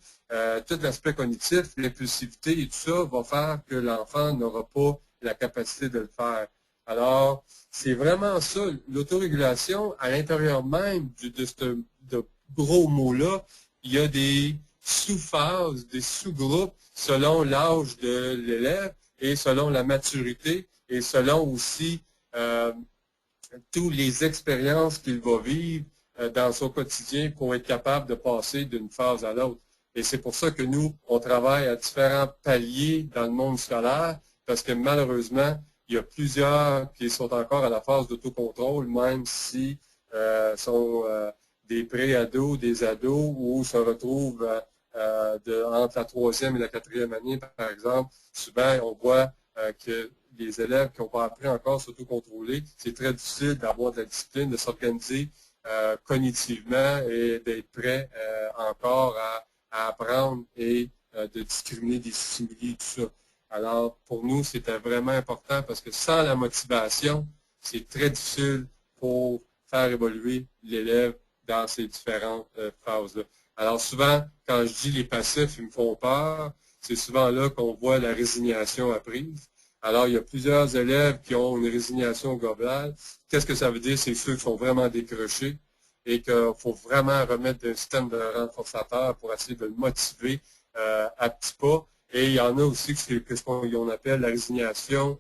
tout l'aspect cognitif, l'impulsivité et tout ça va faire que l'enfant n'aura pas la capacité de le faire. Alors, c'est vraiment ça, l'autorégulation, à l'intérieur même de ce gros mot-là, il y a des sous-phases, des sous-groupes selon l'âge de l'élève et selon la maturité et selon aussi toutes les expériences qu'il va vivre dans son quotidien pour être capable de passer d'une phase à l'autre. Et c'est pour ça que nous, on travaille à différents paliers dans le monde scolaire parce que malheureusement, il y a plusieurs qui sont encore à la phase d'autocontrôle, même si sont des pré-ados, des ados, ou se retrouvent entre la 3e et la 4e année, par exemple. Souvent, on voit que les élèves qui n'ont pas appris encore à s'autocontrôler, c'est très difficile d'avoir de la discipline, de s'organiser cognitivement et d'être prêt encore à apprendre et de discriminer des stimuli, tout ça. Alors, pour nous, c'était vraiment important parce que sans la motivation, c'est très difficile pour faire évoluer l'élève dans ces différentes phases-là. Alors, souvent, quand je dis les passifs, ils me font peur, c'est souvent là qu'on voit la résignation apprise. Alors, il y a plusieurs élèves qui ont une résignation globale. Qu'est-ce que ça veut dire? C'est ceux qui sont vraiment décrochés et qu'il faut vraiment remettre un système de renforçateur pour essayer de le motiver à petits pas. Et il y en a aussi ce qu'on appelle la résignation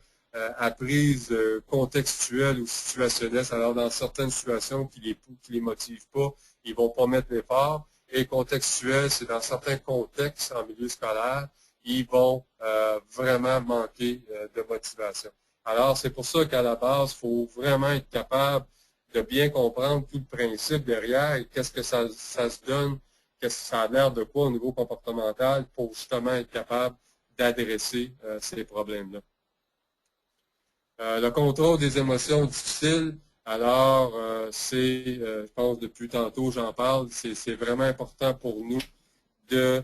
apprise contextuelle ou situationnelle. Alors, dans certaines situations qui les motivent pas, ils vont pas mettre l'effort. Et contextuel, c'est dans certains contextes en milieu scolaire, ils vont vraiment manquer de motivation. Alors, c'est pour ça qu'à la base, il faut vraiment être capable de bien comprendre tout le principe derrière et qu'est-ce que ça se donne, qu'est-ce que ça a l'air de quoi au niveau comportemental pour justement être capable d'adresser ces problèmes-là. Le contrôle des émotions difficiles, alors je pense depuis tantôt j'en parle, c'est vraiment important pour nous de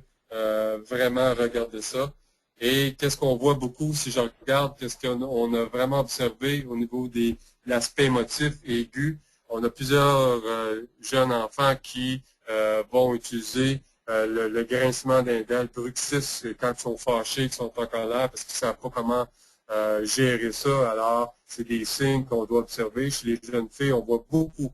vraiment regarder ça. Et qu'est-ce qu'on voit beaucoup, si je regarde, qu'est-ce qu'on a vraiment observé au niveau de l'aspect émotif aigu, on a plusieurs jeunes enfants qui vont utiliser le grincement d'un dents, le bruxisme, quand ils sont fâchés, qu'ils sont en colère, parce qu'ils ne savent pas comment gérer ça. Alors, c'est des signes qu'on doit observer. Chez les jeunes filles, on voit beaucoup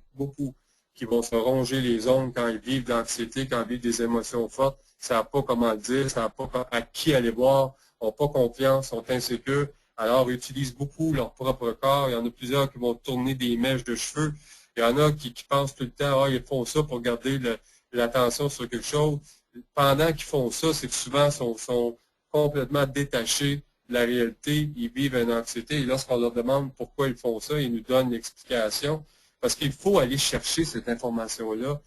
qui vont se ronger les ongles quand ils vivent d'anxiété, quand ils vivent des émotions fortes. Ils ne savent pas comment le dire, ils ne savent pas à qui aller voir, n'ont pas confiance, sont insécures. Alors, ils utilisent beaucoup leur propre corps. Il y en a plusieurs qui vont tourner des mèches de cheveux. Il y en a qui pensent tout le temps, ils font ça pour garder l'attention sur quelque chose. Pendant qu'ils font ça, c'est que souvent, ils sont complètement détachés de la réalité. Ils vivent une anxiété. Et lorsqu'on leur demande pourquoi ils font ça, ils nous donnent l'explication. Parce qu'il faut aller chercher cette information-là,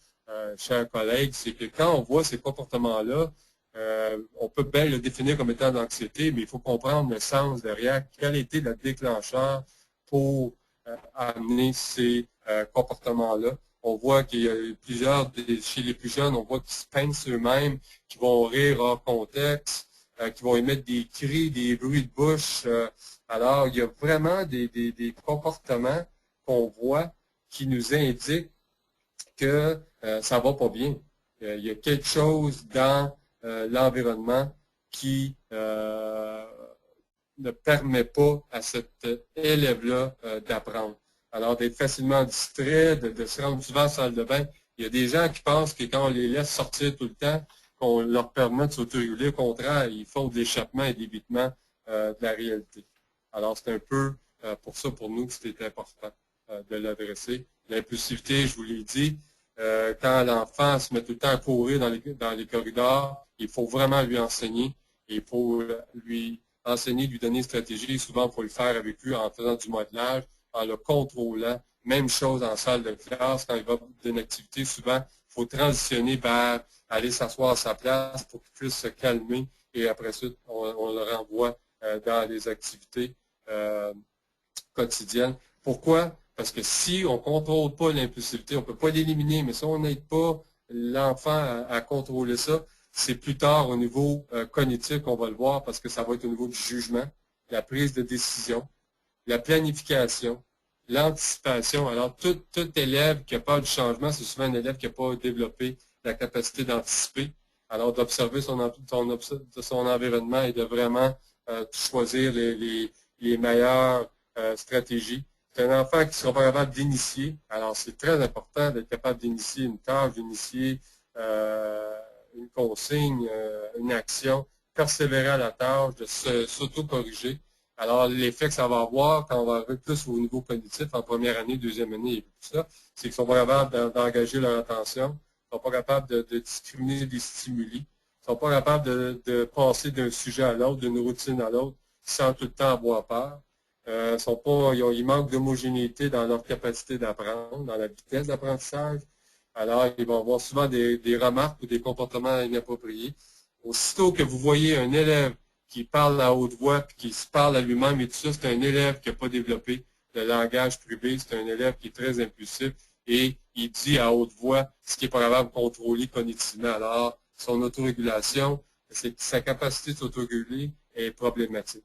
chers collègues, c'est que quand on voit ces comportements-là, on peut bien le définir comme étant d'anxiété, mais il faut comprendre le sens derrière, quel était le déclencheur pour amener ces comportements-là. On voit qu'il y a plusieurs, chez les plus jeunes, on voit qu'ils se pincent eux-mêmes, qui vont rire hors contexte, qui vont émettre des cris, des bruits de bouche. Alors, il y a vraiment des comportements qu'on voit qui nous indiquent que ça va pas bien. Il y a quelque chose dans l'environnement qui ne permet pas à cet élève-là d'apprendre. Alors, d'être facilement distrait, de se rendre souvent en salle de bain. Il y a des gens qui pensent que quand on les laisse sortir tout le temps, qu'on leur permet de s'autoréguler. Au contraire, ils font de l'échappement et de l'évitement de la réalité. Alors, c'est un peu pour ça, pour nous, que c'était important de l'adresser. L'impulsivité, je vous l'ai dit, quand l'enfant se met tout le temps à courir dans les corridors, il faut vraiment lui enseigner. Il faut lui enseigner, lui donner une stratégie. Souvent, il faut le faire avec lui en faisant du modelage, en le contrôlant. Même chose en salle de classe, quand il va d'une activité, souvent, il faut transitionner vers aller s'asseoir à sa place pour qu'il puisse se calmer et après ça, on le renvoie dans les activités quotidiennes. Pourquoi? Parce que si on ne contrôle pas l'impulsivité, on ne peut pas l'éliminer, mais si on n'aide pas l'enfant à contrôler ça, c'est plus tard au niveau cognitif qu'on va le voir parce que ça va être au niveau du jugement, la prise de décision, la planification, l'anticipation. Alors, tout élève qui a peur du changement, c'est souvent un élève qui n'a pas développé la capacité d'anticiper. Alors, d'observer son environnement et de vraiment choisir les meilleures stratégies. C'est un enfant qui sera pas capable d'initier. Alors, c'est très important d'être capable d'initier une tâche, d'initier une consigne, une action, persévérer à la tâche, de s'auto-corriger. Alors, l'effet que ça va avoir quand on va arriver plus au niveau cognitif, en première année, deuxième année et tout ça, c'est qu'ils sont pas capables d'engager leur attention, ils sont pas capables de discriminer des stimuli, ils sont pas capables de passer d'un sujet à l'autre, d'une routine à l'autre, sans tout le temps avoir peur. Ils manquent d'homogénéité dans leur capacité d'apprendre, dans la vitesse d'apprentissage. Alors, ils vont avoir souvent des remarques ou des comportements inappropriés. Aussitôt que vous voyez un élève qui parle à haute voix puis qui se parle à lui-même et tout ça, c'est un élève qui n'a pas développé le langage privé, c'est un élève qui est très impulsif et il dit à haute voix ce qui est probablement contrôlé cognitivement. Alors, son autorégulation, sa capacité de s'autoréguler est problématique.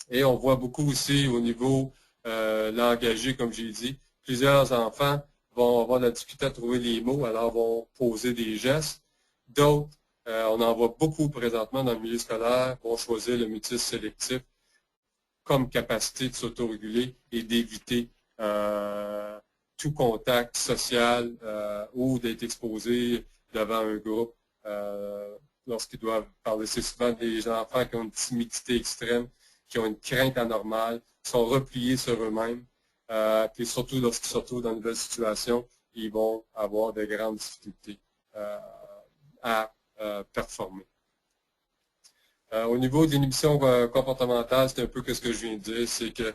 Et on voit beaucoup aussi au niveau langagier, comme j'ai dit, plusieurs enfants vont avoir de la difficulté à trouver les mots, alors vont poser des gestes. D'autres, on en voit beaucoup présentement dans le milieu scolaire, vont choisir le mutisme sélectif comme capacité de s'autoréguler et d'éviter tout contact social ou d'être exposé devant un groupe lorsqu'ils doivent parler. C'est souvent des enfants qui ont une timidité extrême, qui ont une crainte anormale, qui sont repliés sur eux-mêmes, puis surtout lorsqu'ils se retrouvent dans une nouvelle situation, ils vont avoir de grandes difficultés à performer. Au niveau de l'inhibition comportementale, c'est un peu ce que je viens de dire, c'est que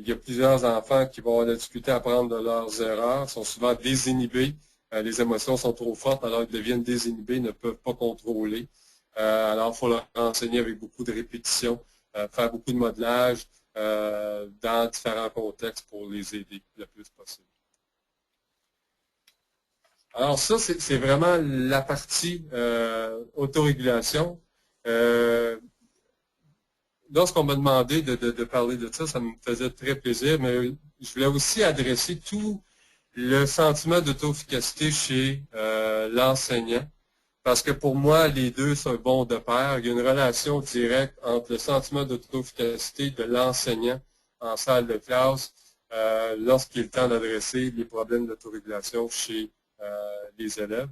il y a plusieurs enfants qui vont avoir de la difficulté à apprendre de leurs erreurs, sont souvent désinhibés, les émotions sont trop fortes, alors ils deviennent désinhibés, ne peuvent pas contrôler. Alors, il faut leur enseigner avec beaucoup de répétitions, faire beaucoup de modelage dans différents contextes pour les aider le plus possible. Alors ça, c'est vraiment la partie autorégulation. Lorsqu'on m'a demandé de parler de ça, ça me faisait très plaisir, mais je voulais aussi adresser tout le sentiment d'auto-efficacité chez l'enseignant, parce que pour moi, les deux sont bons de pair. Il y a une relation directe entre le sentiment d'auto-efficacité de l'enseignant en salle de classe lorsqu'il est temps d'adresser les problèmes d'autorégulation chez les élèves.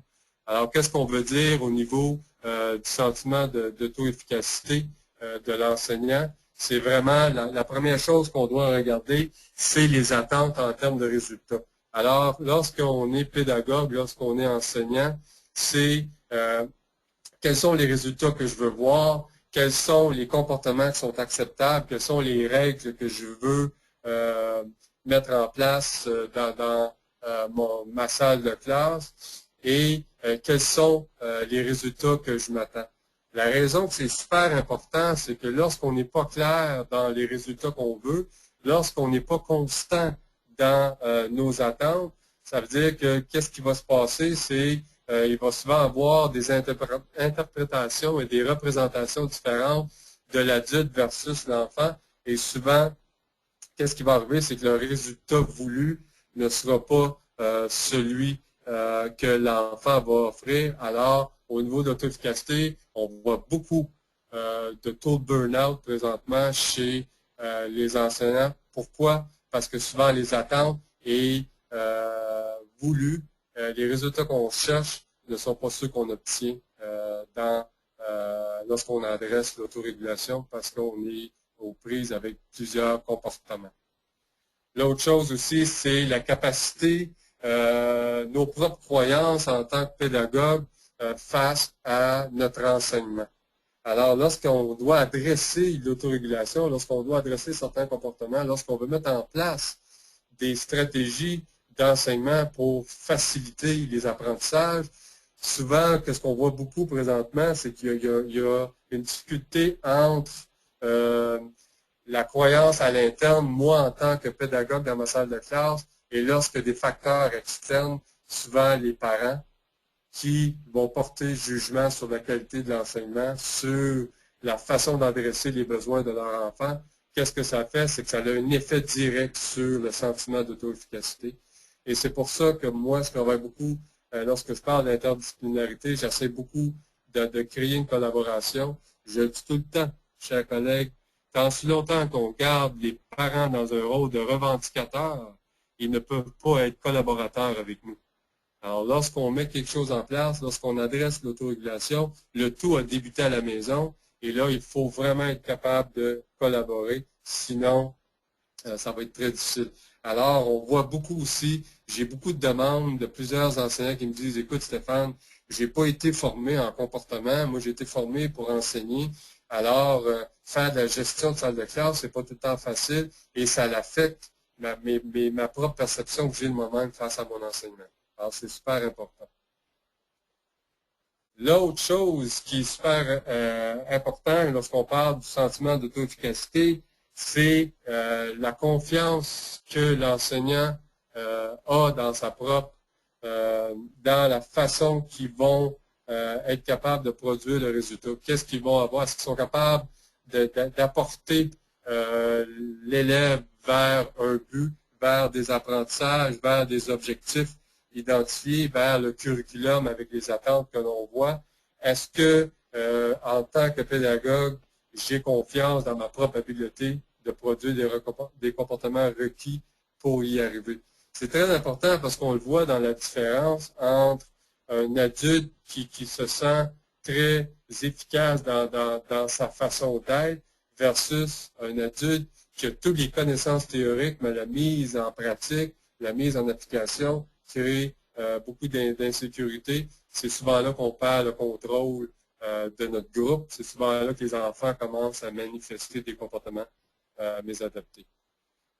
Alors, qu'est-ce qu'on veut dire au niveau du sentiment d'auto-efficacité de l'enseignant? C'est vraiment la première chose qu'on doit regarder, c'est les attentes en termes de résultats. Alors, lorsqu'on est pédagogue, lorsqu'on est enseignant, c'est quels sont les résultats que je veux voir, quels sont les comportements qui sont acceptables, quelles sont les règles que je veux mettre en place dans ma salle de classe et quels sont les résultats que je m'attends. La raison que c'est super important, c'est que lorsqu'on n'est pas clair dans les résultats qu'on veut, lorsqu'on n'est pas constant dans nos attentes, ça veut dire que qu'est-ce qui va se passer, c'est il va souvent avoir des interprétations et des représentations différentes de l'adulte versus l'enfant. Et souvent, qu'est-ce qui va arriver, c'est que le résultat voulu ne sera pas celui que l'enfant va offrir. Alors, au niveau de l'auto-efficacité, on voit beaucoup de taux de burn-out présentement chez les enseignants. Pourquoi? Parce que souvent, les attentes et voulues, les résultats qu'on cherche ne sont pas ceux qu'on obtient lorsqu'on adresse l'autorégulation parce qu'on est aux prises avec plusieurs comportements. L'autre chose aussi, c'est la capacité, nos propres croyances en tant que pédagogue face à notre enseignement. Alors, lorsqu'on doit adresser l'autorégulation, lorsqu'on doit adresser certains comportements, lorsqu'on veut mettre en place des stratégies d'enseignement pour faciliter les apprentissages, souvent, ce qu'on voit beaucoup présentement, c'est qu'il y a une difficulté entre la croyance à l'interne, moi en tant que pédagogue dans ma salle de classe, et lorsque des facteurs externes, souvent les parents, qui vont porter jugement sur la qualité de l'enseignement, sur la façon d'adresser les besoins de leur enfant. Qu'est-ce que ça fait? C'est que ça a un effet direct sur le sentiment d'auto-efficacité. Et c'est pour ça que moi, je travaille beaucoup, lorsque je parle d'interdisciplinarité, j'essaie beaucoup de créer une collaboration. Je le dis tout le temps, chers collègues, tant si longtemps qu'on garde les parents dans un rôle de revendicateur, ils ne peuvent pas être collaborateurs avec nous. Alors, lorsqu'on met quelque chose en place, lorsqu'on adresse l'autorégulation, le tout a débuté à la maison, et là, il faut vraiment être capable de collaborer, sinon, ça va être très difficile. Alors, on voit beaucoup aussi, j'ai beaucoup de demandes de plusieurs enseignants qui me disent, écoute Stéphane, j'ai pas été formé en comportement. Moi, j'ai été formé pour enseigner. Alors, faire de la gestion de salle de classe, c'est pas tout le temps facile et ça l'affecte ma propre perception que j'ai de moi-même face à mon enseignement. Alors, c'est super important. L'autre chose qui est super important lorsqu'on parle du sentiment d'auto-efficacité, c'est la confiance que l'enseignant a dans sa propre, dans la façon qu'ils vont être capables de produire le résultat. Qu'est-ce qu'ils vont avoir? Est-ce qu'ils sont capables d'apporter l'élève vers un but, vers des apprentissages, vers des objectifs identifiés, vers le curriculum avec les attentes que l'on voit? Est-ce que, en tant que pédagogue, j'ai confiance dans ma propre habileté de produire des comportements requis pour y arriver? C'est très important parce qu'on le voit dans la différence entre un adulte qui se sent très efficace dans sa façon d'être versus un adulte qui a toutes les connaissances théoriques, mais la mise en pratique, la mise en application crée beaucoup d'insécurité. C'est souvent là qu'on perd le contrôle de notre groupe. C'est souvent là que les enfants commencent à manifester des comportements mésadaptés.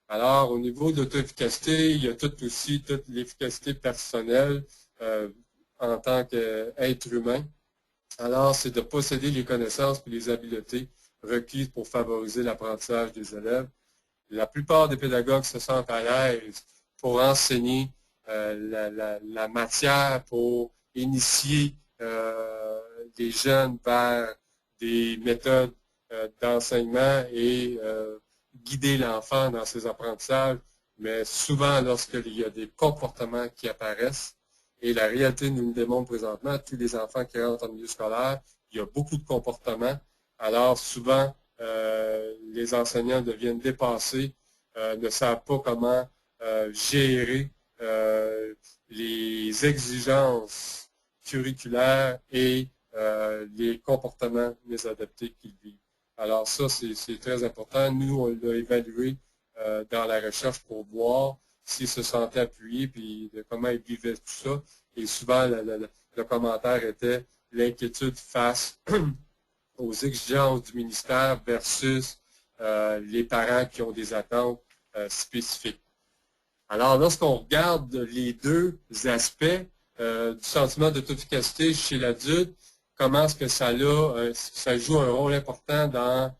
Alors, au niveau de l'auto-efficacité, il y a toute l'efficacité personnelle en tant qu'être humain. Alors, c'est de posséder les connaissances et les habiletés requises pour favoriser l'apprentissage des élèves. La plupart des pédagogues se sentent à l'aise pour enseigner la matière, pour initier des jeunes vers des méthodes d'enseignement et guider l'enfant dans ses apprentissages, mais souvent lorsqu'il y a des comportements qui apparaissent, et la réalité nous le démontre présentement, tous les enfants qui rentrent en milieu scolaire, il y a beaucoup de comportements. Alors souvent, les enseignants deviennent dépassés, ne savent pas comment gérer les exigences curriculaires et les comportements mésadaptés qu'ils vivent. Alors ça, c'est très important. Nous, on l'a évalué dans la recherche pour voir s'ils se sentaient appuyés puis de comment ils vivaient tout ça. Et souvent, le commentaire était l'inquiétude face aux exigences du ministère versus les parents qui ont des attentes spécifiques. Alors, lorsqu'on regarde les deux aspects du sentiment d'auto-efficacité chez l'adulte, comment est-ce que ça joue un rôle important dans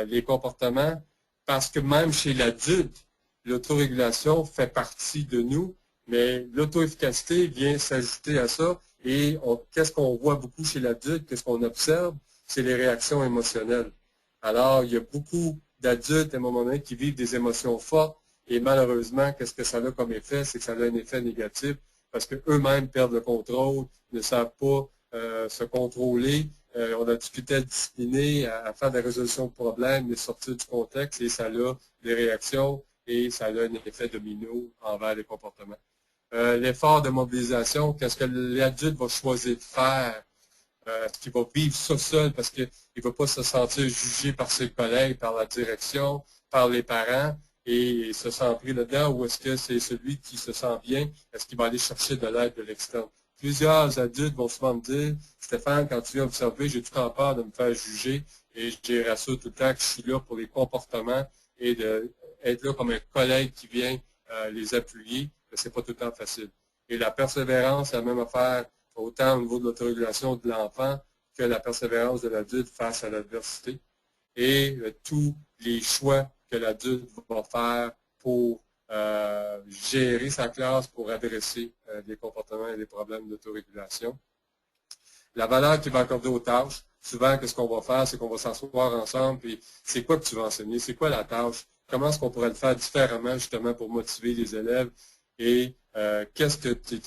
les comportements? Parce que même chez l'adulte, l'autorégulation fait partie de nous, mais l'auto-efficacité vient s'ajouter à ça. Et qu'est-ce qu'on voit beaucoup chez l'adulte, qu'est-ce qu'on observe? C'est les réactions émotionnelles. Alors, il y a beaucoup d'adultes à un moment donné qui vivent des émotions fortes et malheureusement, qu'est-ce que ça a comme effet? C'est que ça a un effet négatif parce qu'eux-mêmes perdent le contrôle, ne savent pas se contrôler. On a discuté à discipliner, à faire de la résolution de problèmes, de sortir du contexte et ça a des réactions et ça a un effet domino envers les comportements. L'effort de mobilisation, qu'est-ce que l'adulte va choisir de faire? Est-ce qu'il va vivre ça seul parce qu'il ne va pas se sentir jugé par ses collègues, par la direction, par les parents et se sent pris là-dedans ou est-ce que c'est celui qui se sent bien, est-ce qu'il va aller chercher de l'aide de l'externe? Plusieurs adultes vont souvent me dire, Stéphane, quand tu viens observer, j'ai tout le temps peur de me faire juger et je rassure tout le temps que je suis là pour les comportements et d'être là comme un collègue qui vient les appuyer, mais c'est pas tout le temps facile. Et la persévérance, c'est la même affaire autant au niveau de l'autorégulation de l'enfant que la persévérance de l'adulte face à l'adversité et tous les choix que l'adulte va faire pour gérer sa classe, pour adresser les comportements et les problèmes d'autorégulation. La valeur qu'il va accorder aux tâches, souvent, qu'est-ce qu'on va faire, c'est qu'on va s'asseoir ensemble, puis c'est quoi que tu vas enseigner, c'est quoi la tâche, comment est-ce qu'on pourrait le faire différemment, justement, pour motiver les élèves, et qu'est-ce que tu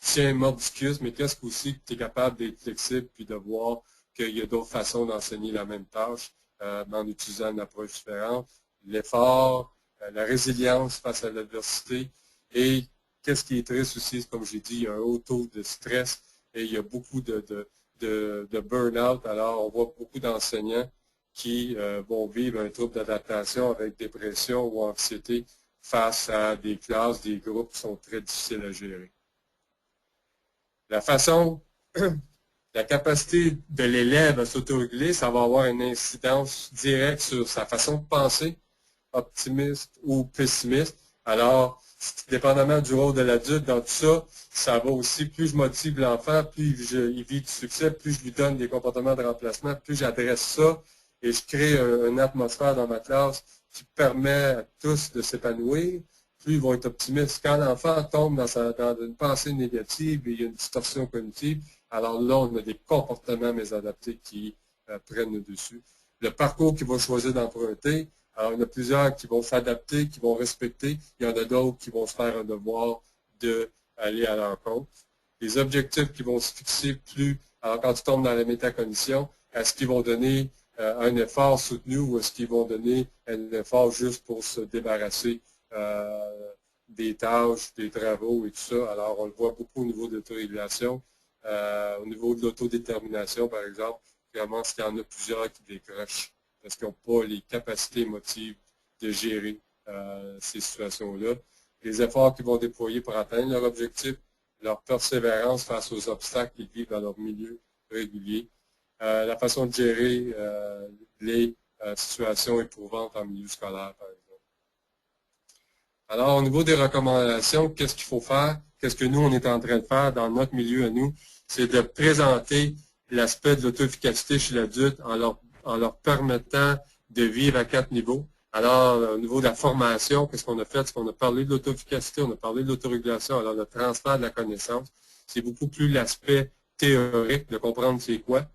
tiens mordicus, mais qu'est-ce qu'aussi que tu es capable d'être flexible, puis de voir qu'il y a d'autres façons d'enseigner la même tâche, en utilisant une approche différente, l'effort, la résilience face à l'adversité, et qu'est-ce qui est triste aussi, comme j'ai dit, il y a un haut taux de stress, et il y a beaucoup de burn-out. Alors, on voit beaucoup d'enseignants qui vont vivre un trouble d'adaptation avec dépression ou anxiété face à des classes, des groupes qui sont très difficiles à gérer. La façon la capacité de l'élève à s'autoréguler, ça va avoir une incidence directe sur sa façon de penser, optimiste ou pessimiste. Alors, dépendamment du rôle de l'adulte dans tout ça, ça va aussi, plus je motive l'enfant, plus il vit du succès, plus je lui donne des comportements de remplacement, plus j'adresse ça et je crée une atmosphère dans ma classe qui permet à tous de s'épanouir, plus ils vont être optimistes. Quand l'enfant tombe dans une pensée négative et il y a une distorsion cognitive, alors là, on a des comportements mésadaptés qui prennent le dessus. Le parcours qu'il va choisir d'emprunter, alors il y en a plusieurs qui vont s'adapter, qui vont respecter. Il y en a d'autres qui vont se faire un devoir d'aller à l'encontre. Les objectifs qui vont se fixer plus, alors quand tu tombes dans la métacognition, est-ce qu'ils vont donner un effort soutenu ou est-ce qu'ils vont donner un effort juste pour se débarrasser des tâches, des travaux et tout ça. Alors, on le voit beaucoup au niveau de l'autorégulation, au niveau de l'autodétermination, par exemple. Vraiment, il y en a plusieurs qui décrochent parce qu'ils n'ont pas les capacités émotives de gérer ces situations-là. Les efforts qu'ils vont déployer pour atteindre leur objectif, leur persévérance face aux obstacles qu'ils vivent dans leur milieu régulier, la façon de gérer les situations éprouvantes en milieu scolaire, par exemple. Alors, au niveau des recommandations, qu'est-ce qu'il faut faire? Qu'est-ce que nous, on est en train de faire dans notre milieu à nous? C'est de présenter l'aspect de l'auto-efficacité chez l'adulte en leur permettant de vivre à 4 niveaux. Alors, au niveau de la formation, qu'est-ce qu'on a fait? C'est qu'on a parlé de l'auto-efficacité, on a parlé de l'autorégulation, alors le transfert de la connaissance. C'est beaucoup plus l'aspect théorique de comprendre c'est quoi.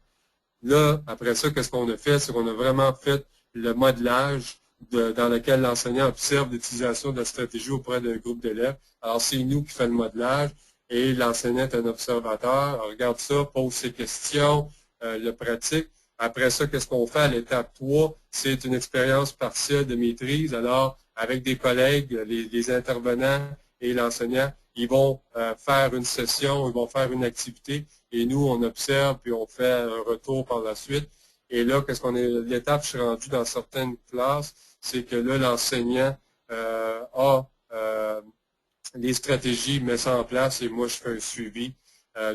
Là, après ça, qu'est-ce qu'on a fait? C'est qu'on a vraiment fait le modelage dans lequel l'enseignant observe l'utilisation de la stratégie auprès d'un groupe d'élèves. Alors, c'est nous qui faisons le modelage et l'enseignant est un observateur. On regarde ça, pose ses questions, le pratique. Après ça, qu'est-ce qu'on fait à l'étape 3? C'est une expérience partielle de maîtrise. Alors, avec des collègues, les intervenants et l'enseignant, ils vont faire une session, ils vont faire une activité et nous, on observe puis on fait un retour par la suite. Et là, qu'est-ce qu'on est, l'étape, je suis rendu dans certaines classes, c'est que là, l'enseignant a les stratégies, met ça en place et moi, je fais un suivi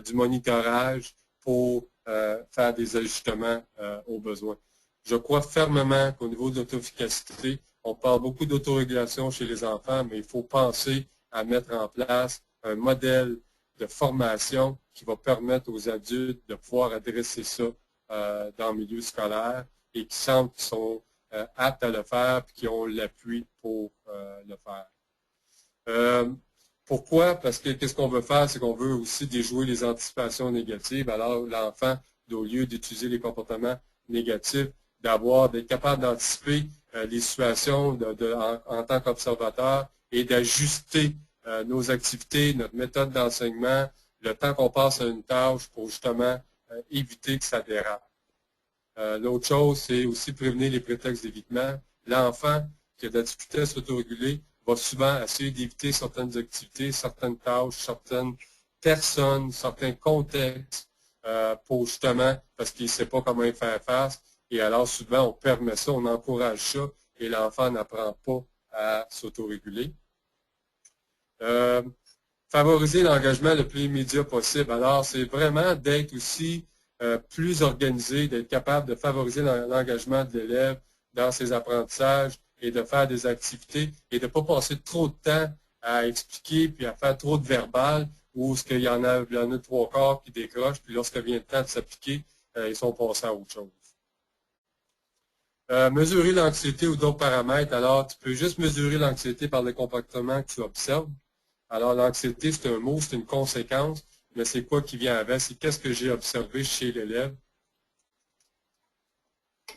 du monitorage pour faire des ajustements aux besoins. Je crois fermement qu'au niveau de l'auto-efficacité, on parle beaucoup d'autorégulation chez les enfants, mais il faut penser à mettre en place un modèle de formation qui va permettre aux adultes de pouvoir adresser ça dans le milieu scolaire et qui sentent qu'ils sont aptes à le faire et qui ont l'appui pour le faire. Pourquoi? Parce que qu'est-ce qu'on veut faire, c'est qu'on veut aussi déjouer les anticipations négatives. Alors, l'enfant, au lieu d'utiliser les comportements négatifs, d'être capable d'anticiper les situations en tant qu'observateur et d'ajuster nos activités, notre méthode d'enseignement, le temps qu'on passe à une tâche pour justement éviter que ça dérape. L'autre chose, c'est aussi prévenir les prétextes d'évitement. L'enfant qui a de la difficulté à s'autoréguler va souvent essayer d'éviter certaines activités, certaines tâches, certaines personnes, certains contextes pour justement, parce qu'il ne sait pas comment y faire face. Et alors souvent, on permet ça, on encourage ça et l'enfant n'apprend pas à s'autoréguler. Favoriser l'engagement le plus immédiat possible. Alors, c'est vraiment d'être aussi plus organisé, d'être capable de favoriser l'engagement de l'élève dans ses apprentissages et de faire des activités et de ne pas passer trop de temps à expliquer puis à faire trop de verbal ou ce qu'il y en a 3/4 qui décrochent, puis lorsqu'il vient le temps de s'appliquer, ils sont passés à autre chose. Mesurer l'anxiété ou d'autres paramètres. Alors, tu peux juste mesurer l'anxiété par les comportements que tu observes. Alors, l'anxiété, c'est un mot, c'est une conséquence, mais c'est quoi qui vient avec? C'est qu'est-ce que j'ai observé chez l'élève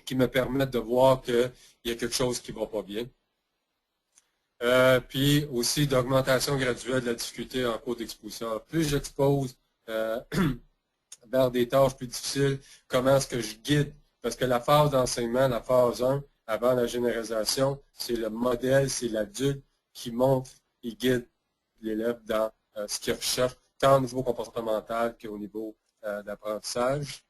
qui me permettent de voir qu'il y a quelque chose qui ne va pas bien. Puis aussi d'augmentation graduelle de la difficulté en cours d'exposition. Plus j'expose vers des tâches plus difficiles, comment est-ce que je guide? Parce que la phase d'enseignement, la phase 1, avant la généralisation, c'est le modèle, c'est l'adulte qui montre et guide l'élève dans ce qu'il recherche, tant au niveau comportemental qu'au niveau d'apprentissage.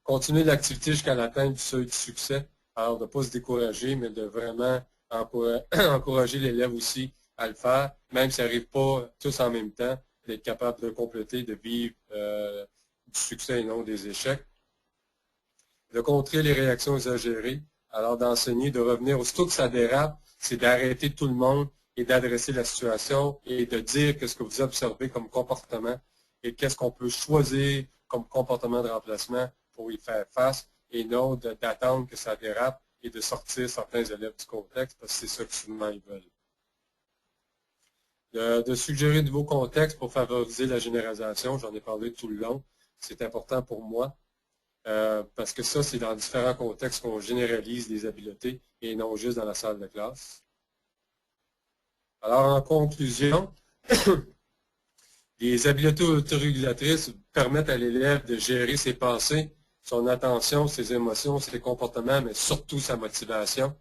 Continuer l'activité jusqu'à l'atteinte du seuil de succès. Alors, de ne pas se décourager, mais de vraiment encourager l'élève aussi à le faire, même si ça n'arrive pas tous en même temps. d'être capable de compléter, de vivre du succès et non des échecs. De contrer les réactions exagérées, alors d'enseigner, de revenir. Aussitôt que ça dérape, c'est d'arrêter tout le monde et d'adresser la situation et de dire qu'est-ce que vous observez comme comportement et qu'est-ce qu'on peut choisir comme comportement de remplacement pour y faire face et non d'attendre que ça dérape et de sortir certains élèves du contexte parce que c'est ça que souvent ils veulent. De suggérer de nouveaux contextes pour favoriser la généralisation, j'en ai parlé tout le long, c'est important pour moi. Parce que ça, c'est dans différents contextes qu'on généralise les habiletés et non juste dans la salle de classe. Alors, en conclusion, les habiletés autorégulatrices permettent à l'élève de gérer ses pensées, son attention, ses émotions, ses comportements, mais surtout sa motivation,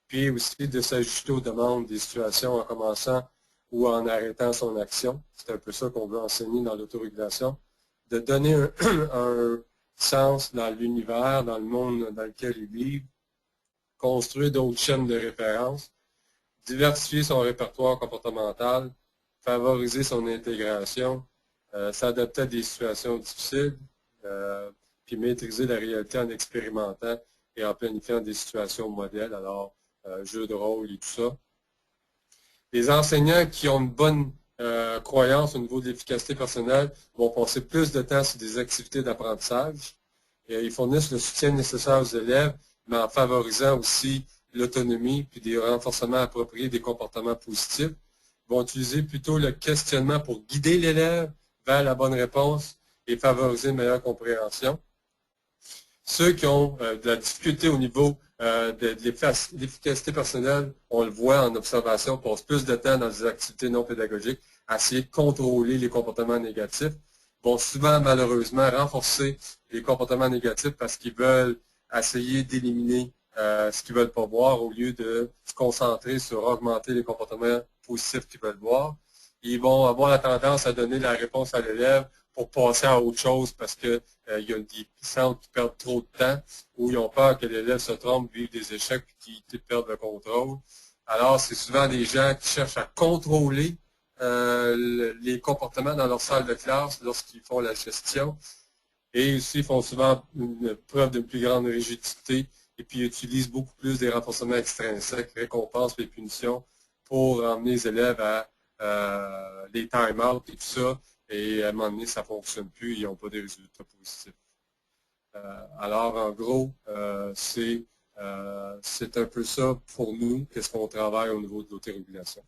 puis aussi de s'ajuster aux demandes des situations en commençant ou en arrêtant son action. C'est un peu ça qu'on veut enseigner dans l'autorégulation, de donner un sens dans l'univers, dans le monde dans lequel ils vivent, construire d'autres chaînes de référence, diversifier son répertoire comportemental, favoriser son intégration, s'adapter à des situations difficiles, puis maîtriser la réalité en expérimentant et en planifiant des situations modèles, alors jeux de rôle et tout ça. Les enseignants qui ont une bonne croyance au niveau de l'efficacité personnelle vont passer plus de temps sur des activités d'apprentissage. Ils fournissent le soutien nécessaire aux élèves, mais en favorisant aussi l'autonomie puis des renforcements appropriés des comportements positifs. Ils vont utiliser plutôt le questionnement pour guider l'élève vers la bonne réponse et favoriser une meilleure compréhension. Ceux qui ont de la difficulté au niveau de l'efficacité personnelle, on le voit en observation, passent plus de temps dans des activités non pédagogiques à essayer de contrôler les comportements négatifs, vont souvent malheureusement renforcer les comportements négatifs parce qu'ils veulent essayer d'éliminer ce qu'ils ne veulent pas voir au lieu de se concentrer sur augmenter les comportements positifs qu'ils veulent voir. Ils vont avoir la tendance à donner la réponse à l'élève pour passer à autre chose parce qu'il y a des centres qui perdent trop de temps ou ils ont peur que l'élève se trompe, vive des échecs et qu'ils perdent le contrôle. Alors, c'est souvent des gens qui cherchent à contrôler les comportements dans leur salle de classe lorsqu'ils font la gestion. Et aussi, ils font souvent une preuve d'une plus grande rigidité et puis utilisent beaucoup plus des renforcements extrinsèques, récompenses et punitions pour emmener les élèves à les time-out et tout ça. Et à un moment donné, ça ne fonctionne plus, ils n'ont pas des résultats positifs. Alors, en gros, c'est un peu ça pour nous, qu'est-ce qu'on travaille au niveau de l'autorégulation.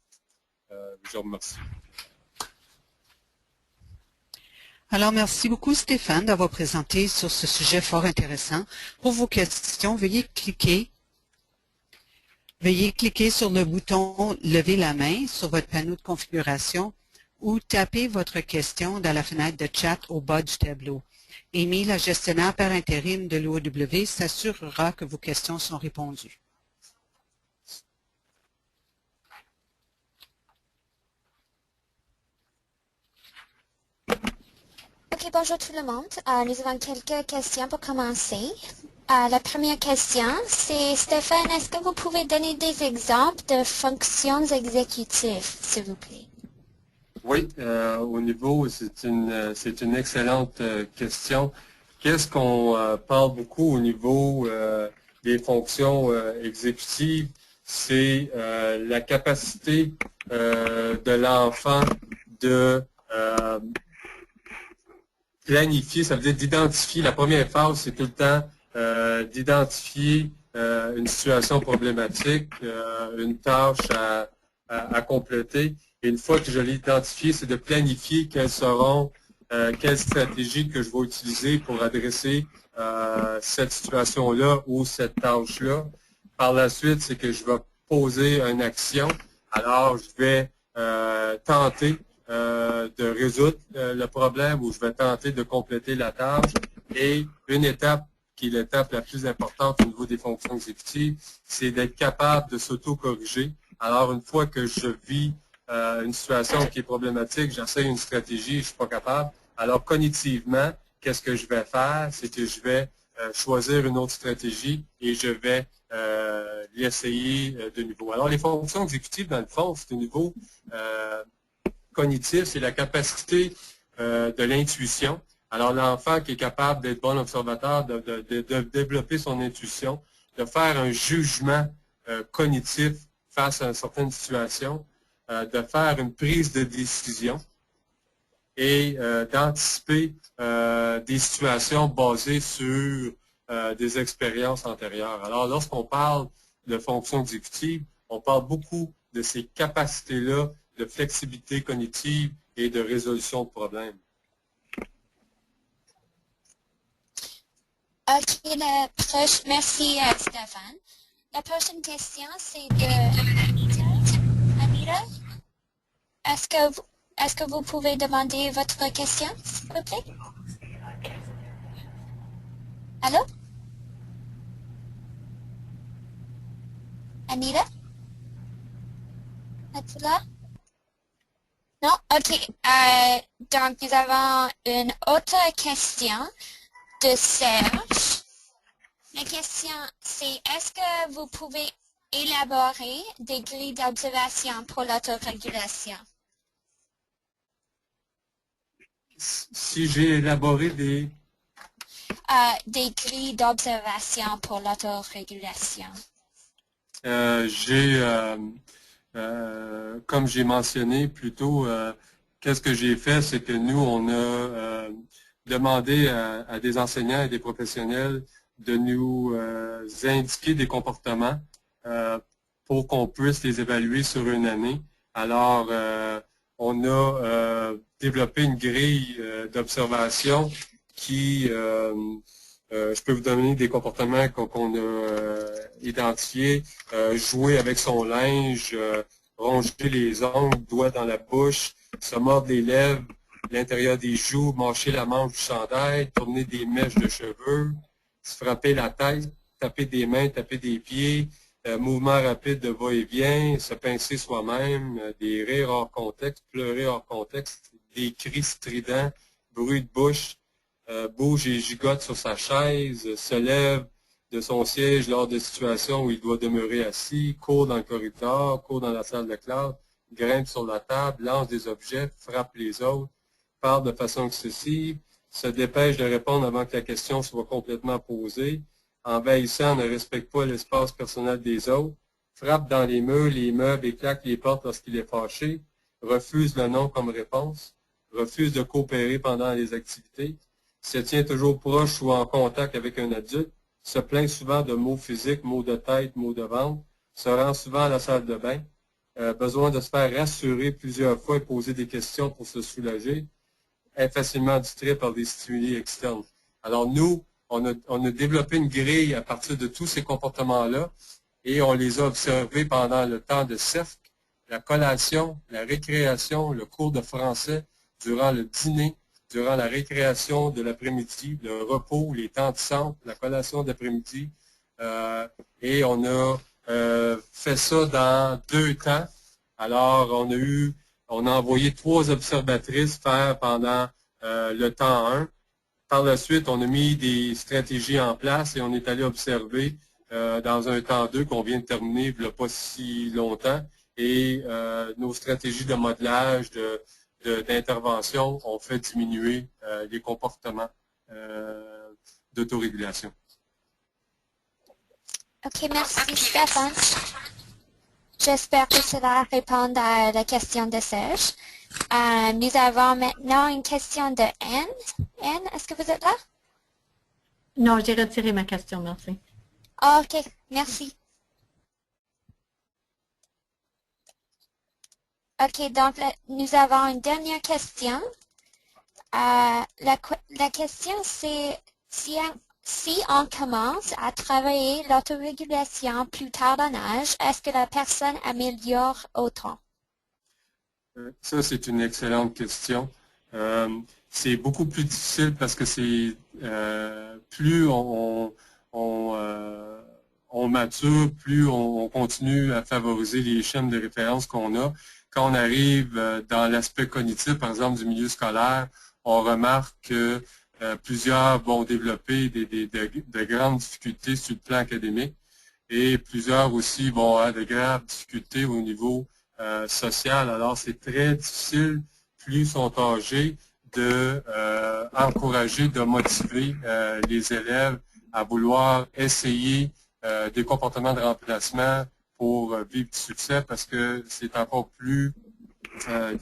Je vous remercie. Alors, merci beaucoup Stéphane d'avoir présenté sur ce sujet fort intéressant. Pour vos questions, veuillez cliquer sur le bouton « Lever la main » sur votre panneau de configuration ou tapez votre question dans la fenêtre de chat au bas du tableau. Amy, la gestionnaire par intérim de l'OEW, s'assurera que vos questions sont répondues. Ok, bonjour tout le monde. Nous avons quelques questions pour commencer. La première question, c'est Stéphane, est-ce que vous pouvez donner des exemples de fonctions exécutives, s'il vous plaît? Oui, au niveau, c'est une excellente question. Qu'est-ce qu'on parle beaucoup au niveau des fonctions exécutives? C'est la capacité de l'enfant de planifier, ça veut dire d'identifier. La première phase, c'est tout le temps d'identifier une situation problématique, une tâche à compléter. Et une fois que je l'ai identifié, c'est de planifier quelles stratégies que je vais utiliser pour adresser cette situation-là ou cette tâche-là. Par la suite, c'est que je vais poser une action. Alors, je vais tenter de résoudre le problème ou je vais tenter de compléter la tâche. Et une étape qui est l'étape la plus importante au niveau des fonctions exécutives, c'est d'être capable de s'auto-corriger. Alors, une fois que je vis une situation qui est problématique, j'essaie une stratégie, je ne suis pas capable. Alors, cognitivement, qu'est-ce que je vais faire? C'est que je vais choisir une autre stratégie et je vais l'essayer de nouveau. Alors, les fonctions exécutives, dans le fond, c'est au niveau cognitif, c'est la capacité de l'intuition. Alors, l'enfant qui est capable d'être bon observateur, de développer son intuition, de faire un jugement cognitif face à une certaine situation, de faire une prise de décision et d'anticiper des situations basées sur des expériences antérieures. Alors, lorsqu'on parle de fonction exécutive, on parle beaucoup de ces capacités-là de flexibilité cognitive et de résolution de problèmes. OK, merci Stéphane. La prochaine question, c'est de Anita. Est-ce que vous pouvez demander votre question, s'il vous plaît? Allô? Anita? Êtes-vous là? Non? OK. Donc, nous avons une autre question de Serge. La question, c'est est-ce que vous pouvez élaborer des grilles d'observation pour l'autorégulation? Si j'ai élaboré des grilles d'observation pour l'autorégulation. Comme j'ai mentionné plus tôt, qu'est-ce que j'ai fait, c'est que nous, on a demandé à des enseignants et des professionnels de nous indiquer des comportements pour qu'on puisse les évaluer sur une année. Alors, on a développé une grille d'observation qui, je peux vous donner des comportements qu'on a identifiés, jouer avec son linge, ronger les ongles, doigts dans la bouche, se mordre les lèvres, l'intérieur des joues, mâcher la manche du chandail, tourner des mèches de cheveux, se frapper la tête, taper des mains, taper des pieds, mouvement rapide de va-et-vient, se pincer soi-même, des rires hors contexte, pleurer hors contexte, des cris stridents, bruit de bouche, bouge et gigote sur sa chaise, se lève de son siège lors de situations où il doit demeurer assis, court dans le corridor, court dans la salle de classe, grimpe sur la table, lance des objets, frappe les autres, parle de façon excessive, se dépêche de répondre avant que la question soit complètement posée, envahissant, ne respecte pas l'espace personnel des autres, frappe dans les murs, les meubles et claque les portes lorsqu'il est fâché, refuse le non comme réponse, refuse de coopérer pendant les activités, se tient toujours proche ou en contact avec un adulte, se plaint souvent de maux physiques, maux de tête, maux de ventre, se rend souvent à la salle de bain, besoin de se faire rassurer plusieurs fois et poser des questions pour se soulager, est facilement distrait par des stimuli externes. Alors nous, on a développé une grille à partir de tous ces comportements-là et on les a observés pendant le temps de cercle, la collation, la récréation, le cours de français, durant le dîner, durant la récréation de l'après-midi, le repos, les temps de centre, la collation d'après-midi. Et on a fait ça dans 2 temps. Alors, on a envoyé 3 observatrices faire pendant le temps 1. Par la suite, on a mis des stratégies en place et on est allé observer dans un temps 2 qu'on vient de terminer il n'y a pas si longtemps. Et nos stratégies de modelage, d'intervention ont fait diminuer les comportements d'autorégulation. OK, merci Stéphane. J'espère que cela répond à la question de Serge. Nous avons maintenant une question de Anne. Anne, est-ce que vous êtes là? Non, j'ai retiré ma question, merci. Oh, OK, merci. OK, donc nous avons une dernière question. La question, c'est si on commence à travailler l'autorégulation plus tard dans l'âge, est-ce que la personne améliore autant? Ça, c'est une excellente question. C'est beaucoup plus difficile parce que c'est plus on mature, plus on continue à favoriser les chaînes de référence qu'on a. Quand on arrive dans l'aspect cognitif, par exemple, du milieu scolaire, on remarque que plusieurs vont développer de grandes difficultés sur le plan académique et plusieurs aussi vont avoir de graves difficultés au niveau sociale. Alors, c'est très difficile, plus ils sont âgés, de encourager, de motiver les élèves à vouloir essayer des comportements de remplacement pour vivre du succès, parce que c'est encore plus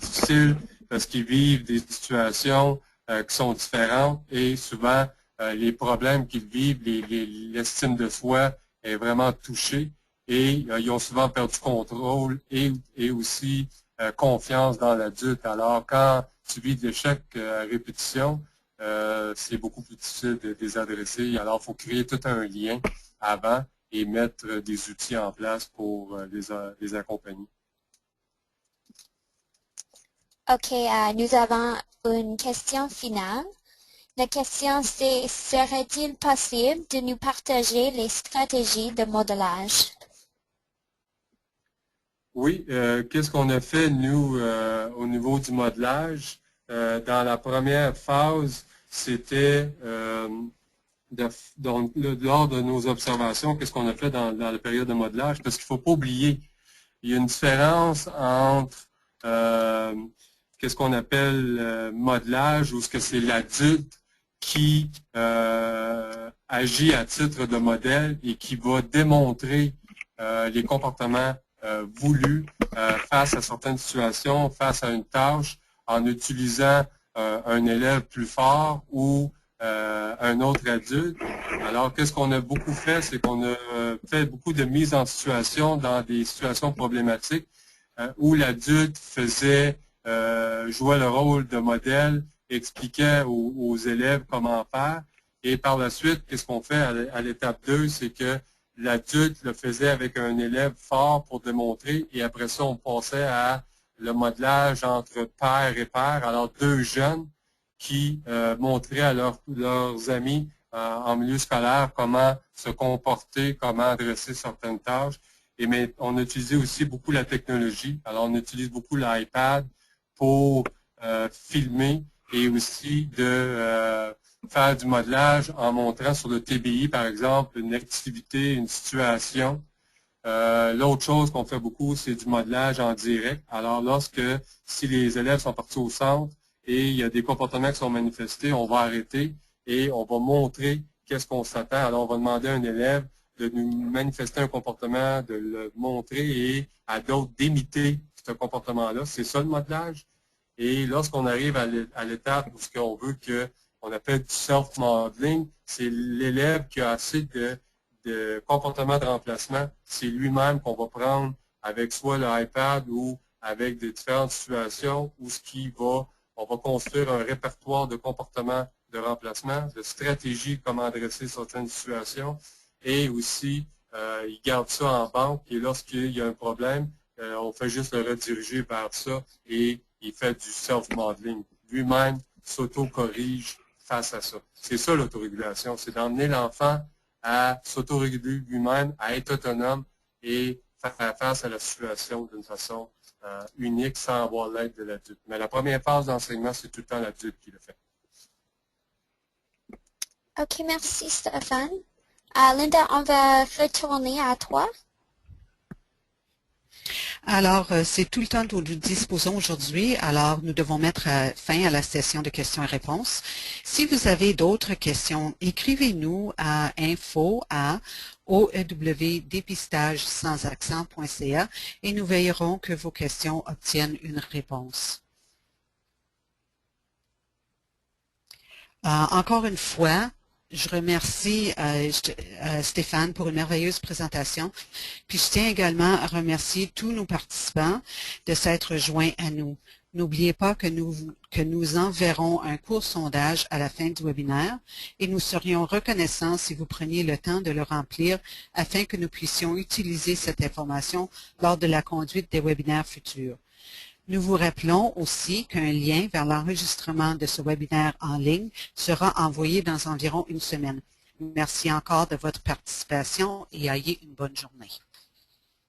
difficile, parce qu'ils vivent des situations qui sont différentes et souvent les problèmes qu'ils vivent, l'estime de soi est vraiment touchée et ils ont souvent perdu contrôle et aussi confiance dans l'adulte. Alors quand tu vis de l'échec à répétition, c'est beaucoup plus difficile de les adresser. Alors il faut créer tout un lien avant et mettre des outils en place pour les accompagner. OK, nous avons une question finale. La question c'est, serait-il possible de nous partager les stratégies de modelage? Oui, qu'est-ce qu'on a fait, nous, au niveau du modelage? Dans la première phase, c'était, lors de nos observations, qu'est-ce qu'on a fait dans la période de modelage? Parce qu'il ne faut pas oublier, il y a une différence entre qu'est-ce qu'on appelle modelage, ou ce que c'est l'adulte qui agit à titre de modèle et qui va démontrer les comportements voulus face à certaines situations, face à une tâche, en utilisant un élève plus fort ou un autre adulte. Alors, qu'est-ce qu'on a beaucoup fait? C'est qu'on a fait beaucoup de mise en situation dans des situations problématiques où l'adulte faisait jouait le rôle de modèle, expliquait aux élèves comment faire. Et par la suite, qu'est-ce qu'on fait à l'étape 2, c'est que l'adulte le faisait avec un élève fort pour démontrer, et après ça, on passait à le modelage entre père et père. Alors, deux jeunes qui montraient à leurs amis en milieu scolaire comment se comporter, comment adresser certaines tâches. Mais on utilisait aussi beaucoup la technologie. Alors, on utilise beaucoup l'iPad pour filmer et aussi de faire du modelage en montrant sur le TBI, par exemple, une activité, une situation. L'autre chose qu'on fait beaucoup, c'est du modelage en direct. Alors, si les élèves sont partis au centre et il y a des comportements qui sont manifestés, on va arrêter et on va montrer qu'est-ce qu'on s'attend. Alors, on va demander à un élève de nous manifester un comportement, de le montrer et à d'autres d'imiter ce comportement-là. C'est ça le modelage. Et lorsqu'on arrive à l'étape où ce qu'on veut qu'on appelle du self-modeling, c'est l'élève qui a assez de comportement de remplacement. C'est lui-même qu'on va prendre avec soit l'iPad ou avec des différentes situations où on va construire un répertoire de comportements de remplacement, de stratégies, comment adresser certaines situations. Et aussi, il garde ça en banque et lorsqu'il y a un problème, on fait juste le rediriger vers ça et il fait du self-modeling. Lui-même s'auto-corrige face à ça. C'est ça l'autorégulation, c'est d'emmener l'enfant à s'autoréguler lui-même, à être autonome et faire face à la situation d'une façon unique sans avoir l'aide de l'adulte. Mais la première phase d'enseignement, c'est tout le temps l'adulte qui le fait. OK, merci Stéphane. Linda, on va retourner à toi. Alors, c'est tout le temps que nous disposons aujourd'hui. Alors, nous devons mettre fin à la session de questions et réponses. Si vous avez d'autres questions, écrivez-nous à info@oewdépistagesansaccent.ca et nous veillerons que vos questions obtiennent une réponse. Encore une fois, je remercie Stéphane pour une merveilleuse présentation. Puis je tiens également à remercier tous nos participants de s'être joints à nous. N'oubliez pas que nous enverrons un court sondage à la fin du webinaire et nous serions reconnaissants si vous preniez le temps de le remplir afin que nous puissions utiliser cette information lors de la conduite des webinaires futurs. Nous vous rappelons aussi qu'un lien vers l'enregistrement de ce webinaire en ligne sera envoyé dans environ une semaine. Merci encore de votre participation et ayez une bonne journée.